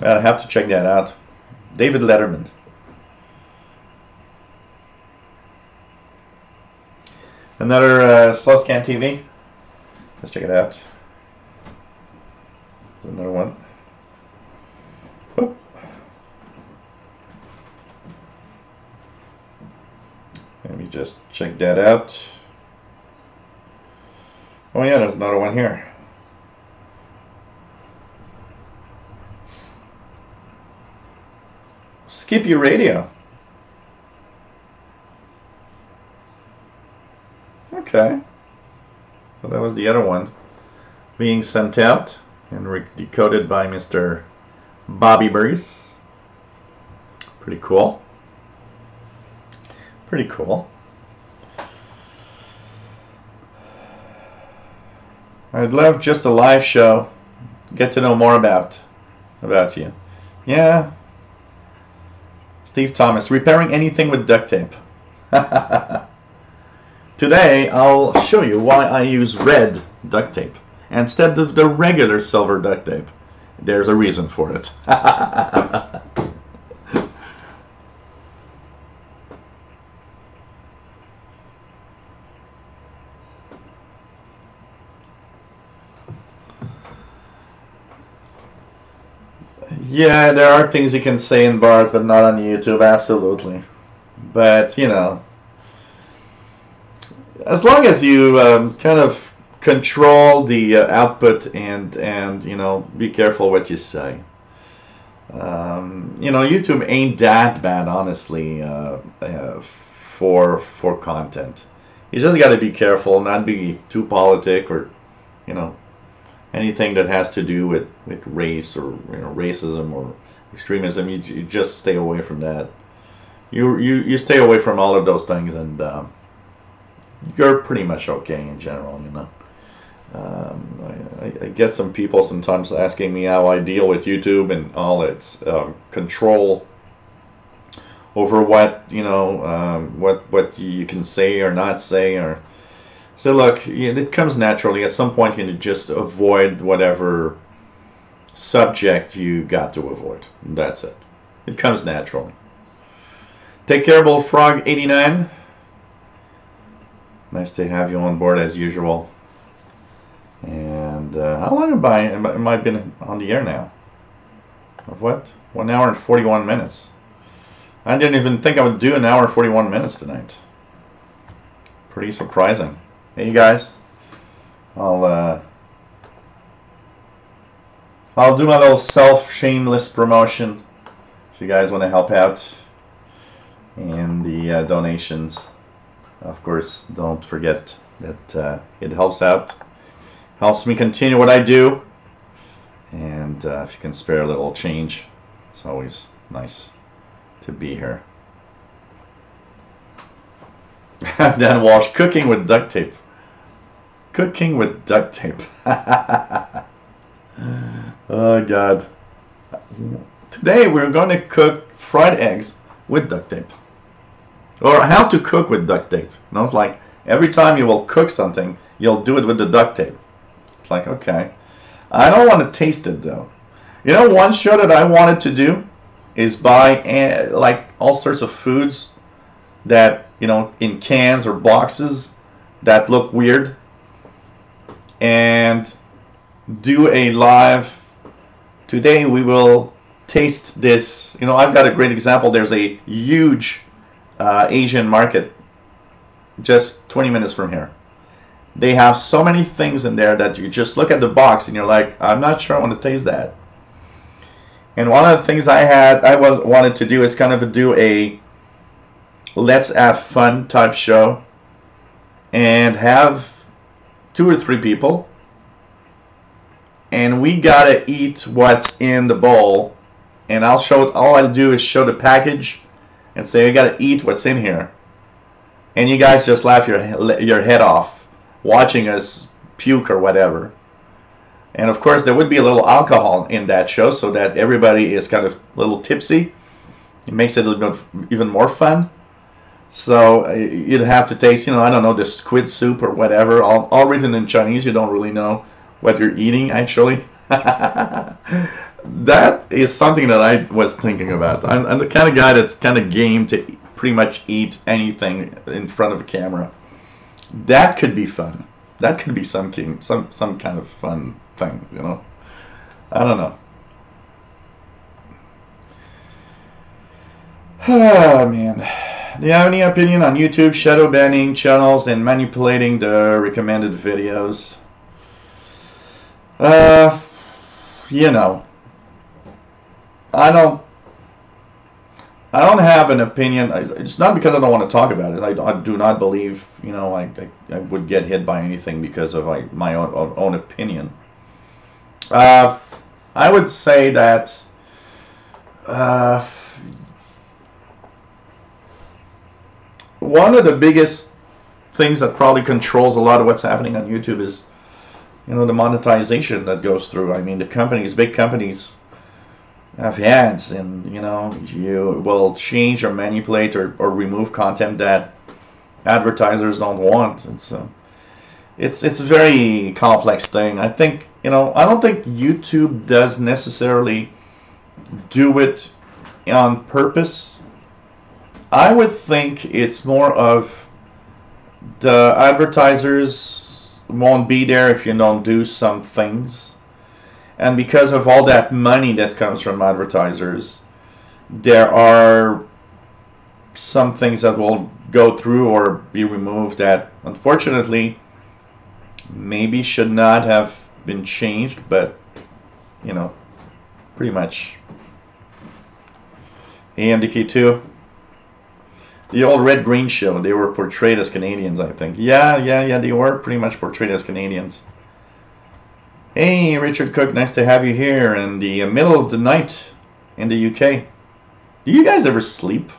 I have to check that out. David Letterman. Another Slow Scan TV. Let's check it out. There's another one. Oh. Let me just check that out. Oh yeah, there's another one here. Skip your radio. Okay. So that was the other one being sent out and decoded by Mr. Bobby Burris. Pretty cool. Pretty cool. I'd love just a live show. Get to know more about you. Yeah. Steve Thomas, repairing anything with duct tape. Today I'll show you why I use red duct tape instead of the regular silver duct tape. There's a reason for it. Yeah, there are things you can say in bars, but not on YouTube, absolutely. But, you know, as long as you kind of control the output and you know, be careful what you say. You know, YouTube ain't that bad, honestly, for content. You just got to be careful, not be too politic or, you know, anything that has to do with race or, you know, racism or extremism. You just stay away from that. You stay away from all of those things, and you're pretty much okay in general, you know. I get some people sometimes asking me how I deal with YouTube and all its control over what, you know, what you can say or not say. Or so look, it comes naturally. At some point, you can just avoid whatever subject you got to avoid. That's it. It comes naturally. Take care, Bullfrog 89. Nice to have you on board as usual. And how long am I been on the air now? Of what? 1 hour and 41 minutes. I didn't even think I would do 1 hour and 41 minutes tonight. Pretty surprising. Hey guys, I'll do my little shameless promotion if you guys want to help out in the donations. Of course, don't forget that it helps out. Helps me continue what I do, and if you can spare a little change, it's always nice to be here. Dan Walsh, cooking with duct tape. Cooking with duct tape. Oh God. Today we're going to cook fried eggs with duct tape. Or how to cook with duct tape. You know, it's like every time you will cook something, you'll do it with the duct tape. It's like, okay. I don't want to taste it though. You know, one show that I wanted to do is buy like all sorts of foods that, you know, in cans or boxes that look weird, and do a live. Today we will taste this. You know, I've got a great example. There's a huge Asian market just 20 minutes from here. They have so many things in there that you just look at the box and you're like, I'm not sure I want to taste that. And one of the things I wanted to do is kind of do a let's have fun type show and have 2 or 3 people, and we gotta eat what's in the bowl, and all I'll do is show the package and say, you gotta eat what's in here, and you guys just laugh your head off watching us puke or whatever. And of course there would be a little alcohol in that show so that everybody is kind of a little tipsy. It makes it a little bit even more fun. So you'd have to taste, you know, I don't know, the squid soup or whatever, all written in Chinese. You don't really know what you're eating actually. That is something that I was thinking about. I'm the kind of guy that's kind of game to pretty much eat anything in front of a camera. That could be fun. That could be some kind of fun thing, you know. I don't know. Oh man. Do you have any opinion on YouTube shadow banning channels and manipulating the recommended videos? You know, I don't have an opinion. It's not because I don't want to talk about it. I do not believe, you know, I would get hit by anything because of my own opinion. I would say that one of the biggest things that probably controls a lot of what's happening on YouTube is, you know, the monetization that goes through. I mean, the companies, big companies, have ads, and you know, you will change or manipulate or remove content that advertisers don't want. And so it's a very complex thing. I think, you know, I don't think YouTube does necessarily do it on purpose. I would think it's more of the advertisers won't be there if you don't do some things. And because of all that money that comes from advertisers, there are some things that will go through or be removed that unfortunately maybe should not have been changed, but you know, pretty much. AMDK2, the old Red Green show, they were portrayed as Canadians, I think. Yeah, they were pretty much portrayed as Canadians. Hey, Richard Cook, nice to have you here in the middle of the night in the UK. Do you guys ever sleep?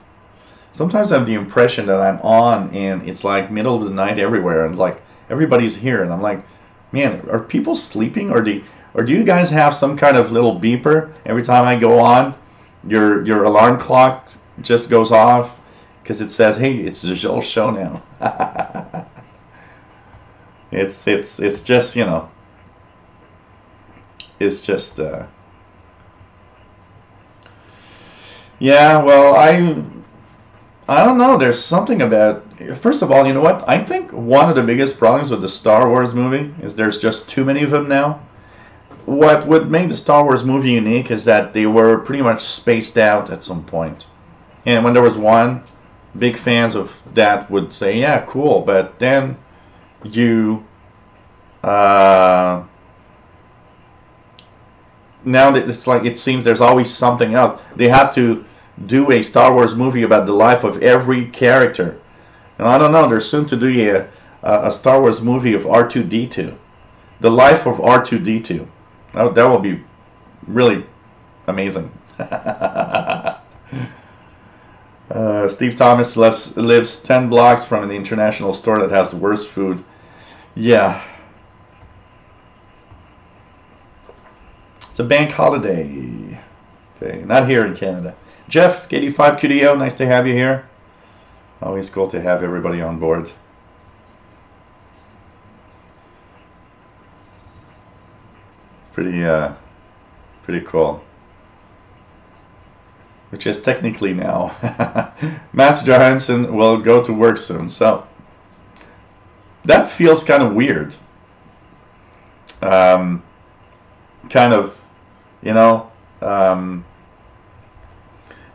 Sometimes I have the impression that I'm on and it's like middle of the night everywhere and like everybody's here and I'm like, man, are people sleeping or do you guys have some kind of little beeper every time I go on? Your alarm clock just goes off because it says, hey, it's the Joel show now. It's just, you know, it's just yeah, well, I don't know, there's something about, first of all, you know what, I think one of the biggest problems with the Star Wars movie is there's just too many of them now. What would make the Star Wars movie unique is that they were pretty much spaced out at some point. And when there was one, big fans of that would say, yeah, cool, but then you now that it's like it seems there's always something else. They had to do a Star Wars movie about the life of every character. And I don't know, they're soon to do a Star Wars movie of R2-D2. The life of R2-D2. That will be really amazing. Steve Thomas lives 10 blocks from an international store that has the worst food. Yeah. It's a bank holiday. Okay, not here in Canada. Jeff, K85QDO, nice to have you here. Always cool to have everybody on board. It's pretty cool. Which is technically now. Mats Johansson will go to work soon, so that feels kind of weird. Kind of, you know,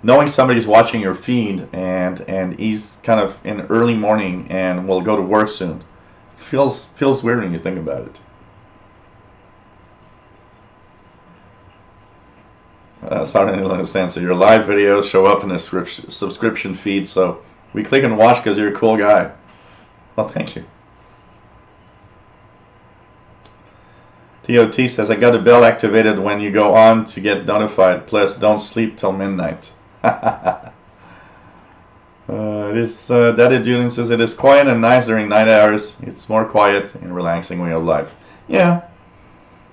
knowing somebody's watching your feed and he's kind of in early morning and will go to work soon feels weird when you think about it. Starting to understand. So your live videos show up in the subscription feed, so we click and watch because you're a cool guy. Well, thank you. TOT says, I got a bell activated when you go on to get notified. Plus, don't sleep till midnight. Daddy Julian says, it is quiet and nice during night hours. It's more quiet and relaxing way of life. Yeah.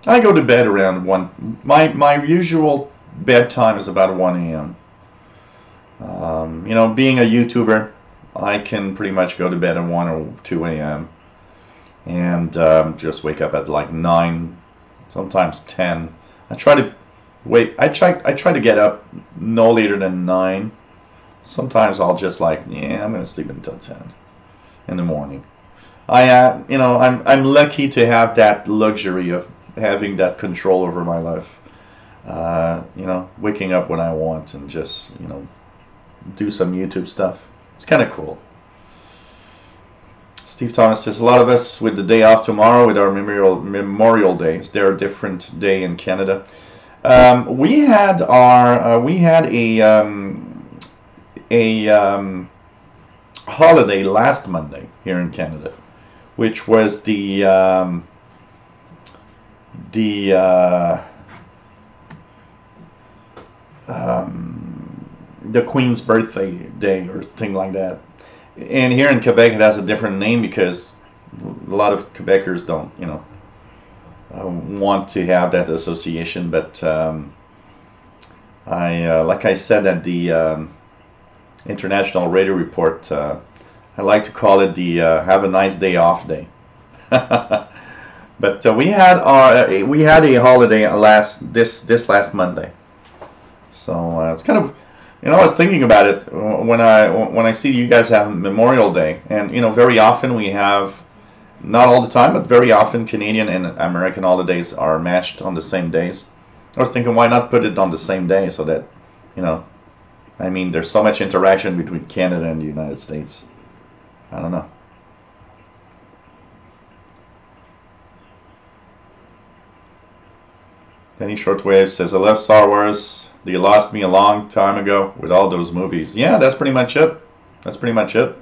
I go to bed around 1. My usual bedtime is about 1 a.m. You know, being a YouTuber, I can pretty much go to bed at 1 or 2 a.m. and just wake up at like 9, sometimes 10. I try to get up no later than 9. Sometimes I'll just like, yeah, I'm gonna sleep until 10 in the morning. You know, I'm lucky to have that luxury of having that control over my life. You know, waking up when I want and just, you know, do some YouTube stuff. It's kind of cool. Steve Thomas says, a lot of us with the day off tomorrow with our Memorial Day. Is there a different day in Canada? We had a holiday last Monday here in Canada, which was the Queen's birthday day or thing like that. And here in Quebec it has a different name because a lot of Quebecers don't, you know, want to have that association. But like I said at the International Radio Report, I like to call it the Have a Nice Day Off Day. But we had a holiday this last Monday. So it's kind of, you know, I was thinking about it when I see you guys have Memorial Day, and you know, very often we have not all the time, but very often Canadian and American holidays are matched on the same days. I was thinking, why not put it on the same day so that, you know, I mean, there's so much interaction between Canada and the United States. I don't know. Danny Shortwave says, I love Star Wars. They lost me a long time ago with all those movies. Yeah, that's pretty much it. That's pretty much it.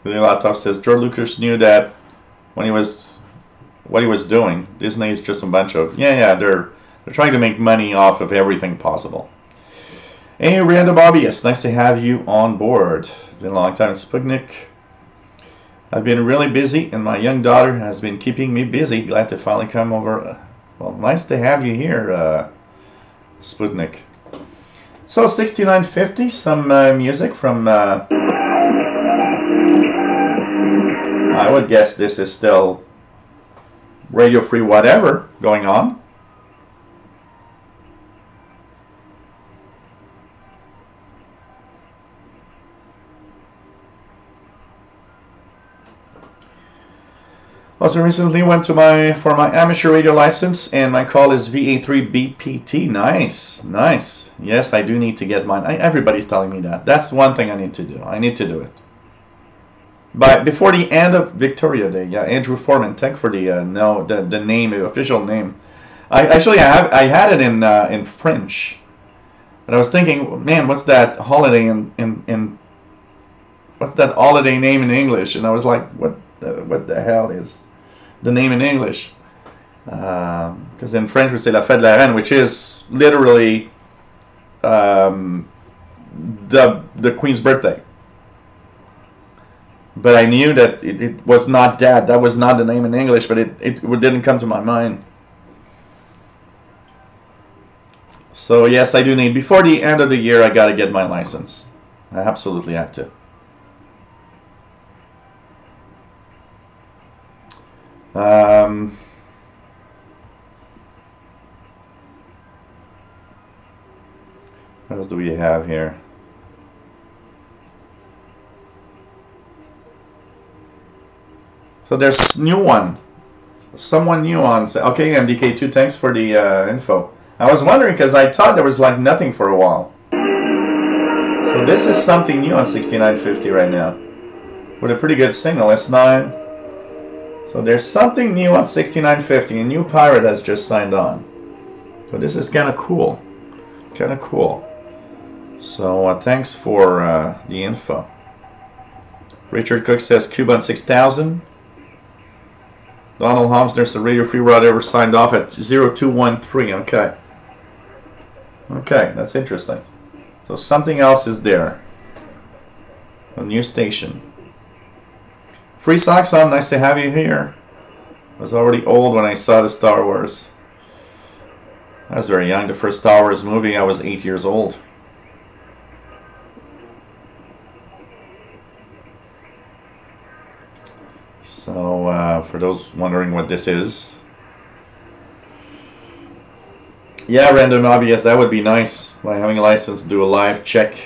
Really Laptop says, George Lucas knew that when he was, what he was doing. Disney is just a bunch of, they're trying to make money off of everything possible. Hey, Random Bobby, it's nice to have you on board. It's been a long time. Sputnik. I've been really busy, and my young daughter has been keeping me busy. Glad to finally come over. Well, nice to have you here, Sputnik. So, 6950, some music from, I would guess this is still Radio Free Whatever going on. Also recently went to for my amateur radio license, and my call is VA3BPT. Nice, nice. Yes, I do need to get mine. Everybody's telling me that. That's one thing I need to do. I need to do it. But before the end of Victoria Day, yeah, Andrew Foreman, thank for the the name, the official name. I had it in French, but I was thinking, man, what's that holiday in what's that holiday name in English? And I was like, what the hell is the name in English? Because in French we say la fête de la reine, which is literally the Queen's birthday. But I knew that it was not that. That was not the name in English, but it didn't come to my mind. So yes, I do need, before the end of the year, I got to get my license. I absolutely have to. What else do we have here? So there's new one. Someone new on. Okay, MDK2, thanks for the info. I was wondering because I thought there was like nothing for a while. So this is something new on 6950 right now. With a pretty good signal, S9. So there's something new on 6950. A new pirate has just signed on. So this is kind of cool. Kind of cool. So thanks for the info. Richard Cook says Cuban 6000. Donald Holmes, there's a Radio Free Whatever signed off at 0213. Okay. Okay, that's interesting. So something else is there. A new station. Free Socks on, nice to have you here. I was already old when I saw the Star Wars. I was very young. The first Star Wars movie, I was 8 years old. So, for those wondering what this is. Yeah, Random Hobby, yes, that would be nice. By having a license, do a live check.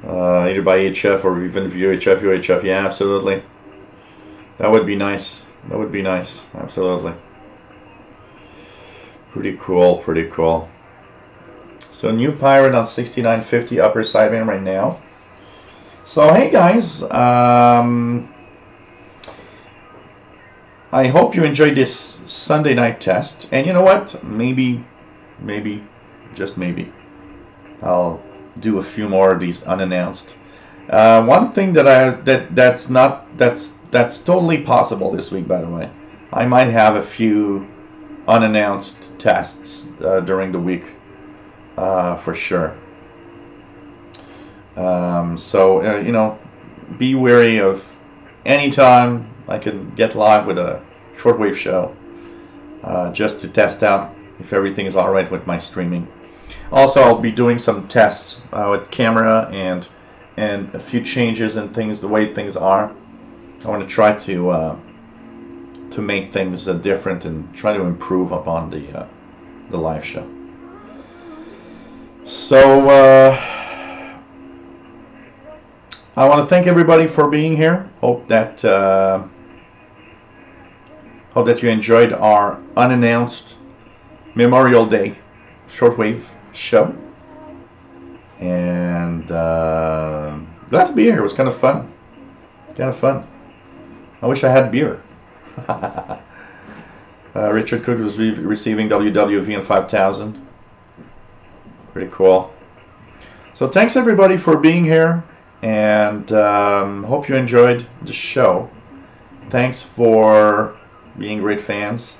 Either by HF or even VHF, UHF. Yeah, absolutely. That would be nice. That would be nice. Absolutely. Pretty cool, pretty cool. So, new pirate on 6950 upper sideband right now. So, hey guys. I hope you enjoyed this Sunday night test. And you know what? Maybe, just maybe, I'll do a few more of these unannounced. One thing that's totally possible this week, by the way. I might have a few unannounced tests during the week, for sure. So you know, be wary of anytime I can get live with a shortwave show, just to test out if everything is all right with my streaming. Also, I'll be doing some tests with camera and a few changes and things, the way things are. I want to try to make things different and try to improve upon the live show. So I want to thank everybody for being here. Hope that Hope that you enjoyed our unannounced Memorial Day shortwave show. And glad to be here. It was kind of fun. I wish I had beer. Richard Cook was receiving WWV in 5000. Pretty cool. So thanks everybody for being here, and hope you enjoyed the show. Thanks for being great fans.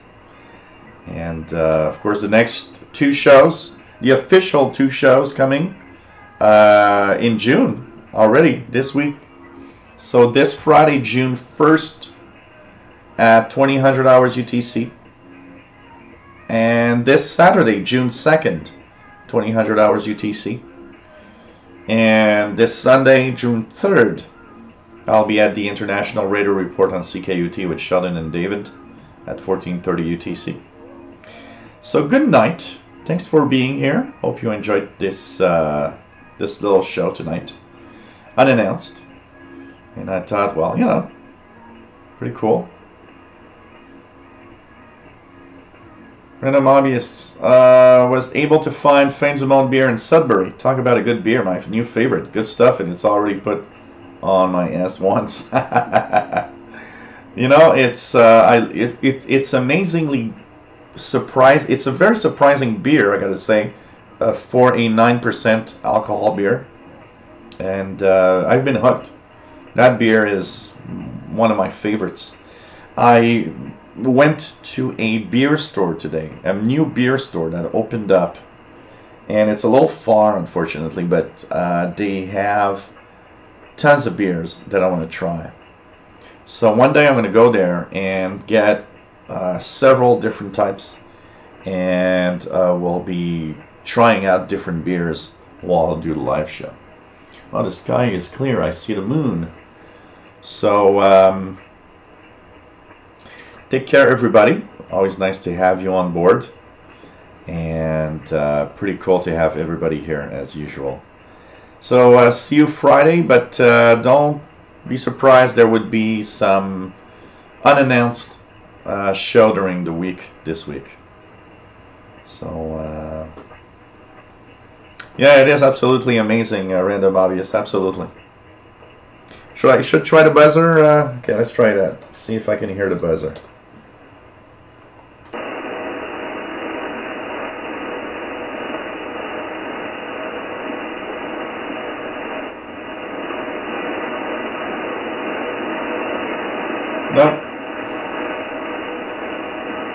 And of course the next 2 shows, the official 2 shows coming in June already this week. So this Friday, June 1st at 2000 hours UTC, and this Saturday, June 2nd, 2000 hours UTC, and this Sunday, June 3rd, I'll be at the International Radio Report on CKUT with Sheldon and David at 1430 UTC. So good night. Thanks for being here. Hope you enjoyed this this little show tonight, unannounced. And I thought, well, you know, pretty cool. Random Hobbyist was able to find Fins du Monde beer in Sudbury. Talk about a good beer, my new favorite. Good stuff, and it's already put on my ass once. You know, it's it's amazingly surprising. It's a very surprising beer, I gotta say, for a 9% alcohol beer, and I've been hooked. That beer is one of my favorites. I went to a beer store today, a new beer store that opened up, and it's a little far, unfortunately, but they have tons of beers that I want to try. So one day I'm going to go there and get several different types, and we'll be trying out different beers while I do the live show. Well, the sky is clear. I see the moon. So take care, everybody. Always nice to have you on board, and pretty cool to have everybody here as usual. So see you Friday, but don't be surprised, there would be some unannounced show during the week this week. So yeah, it is absolutely amazing, Random Hobbyist, absolutely. I should try the buzzer. Okay, let's try that. Let's see if I can hear the buzzer.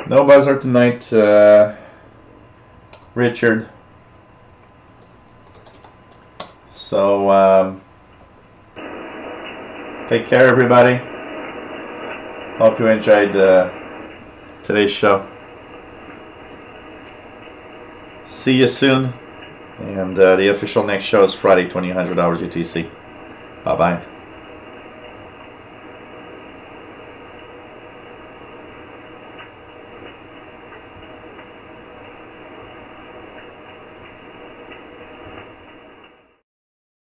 No buzzer tonight, Richard. So take care, everybody. Hope you enjoyed today's show. See you soon, and the official next show is Friday, 2000 hours UTC. Bye bye.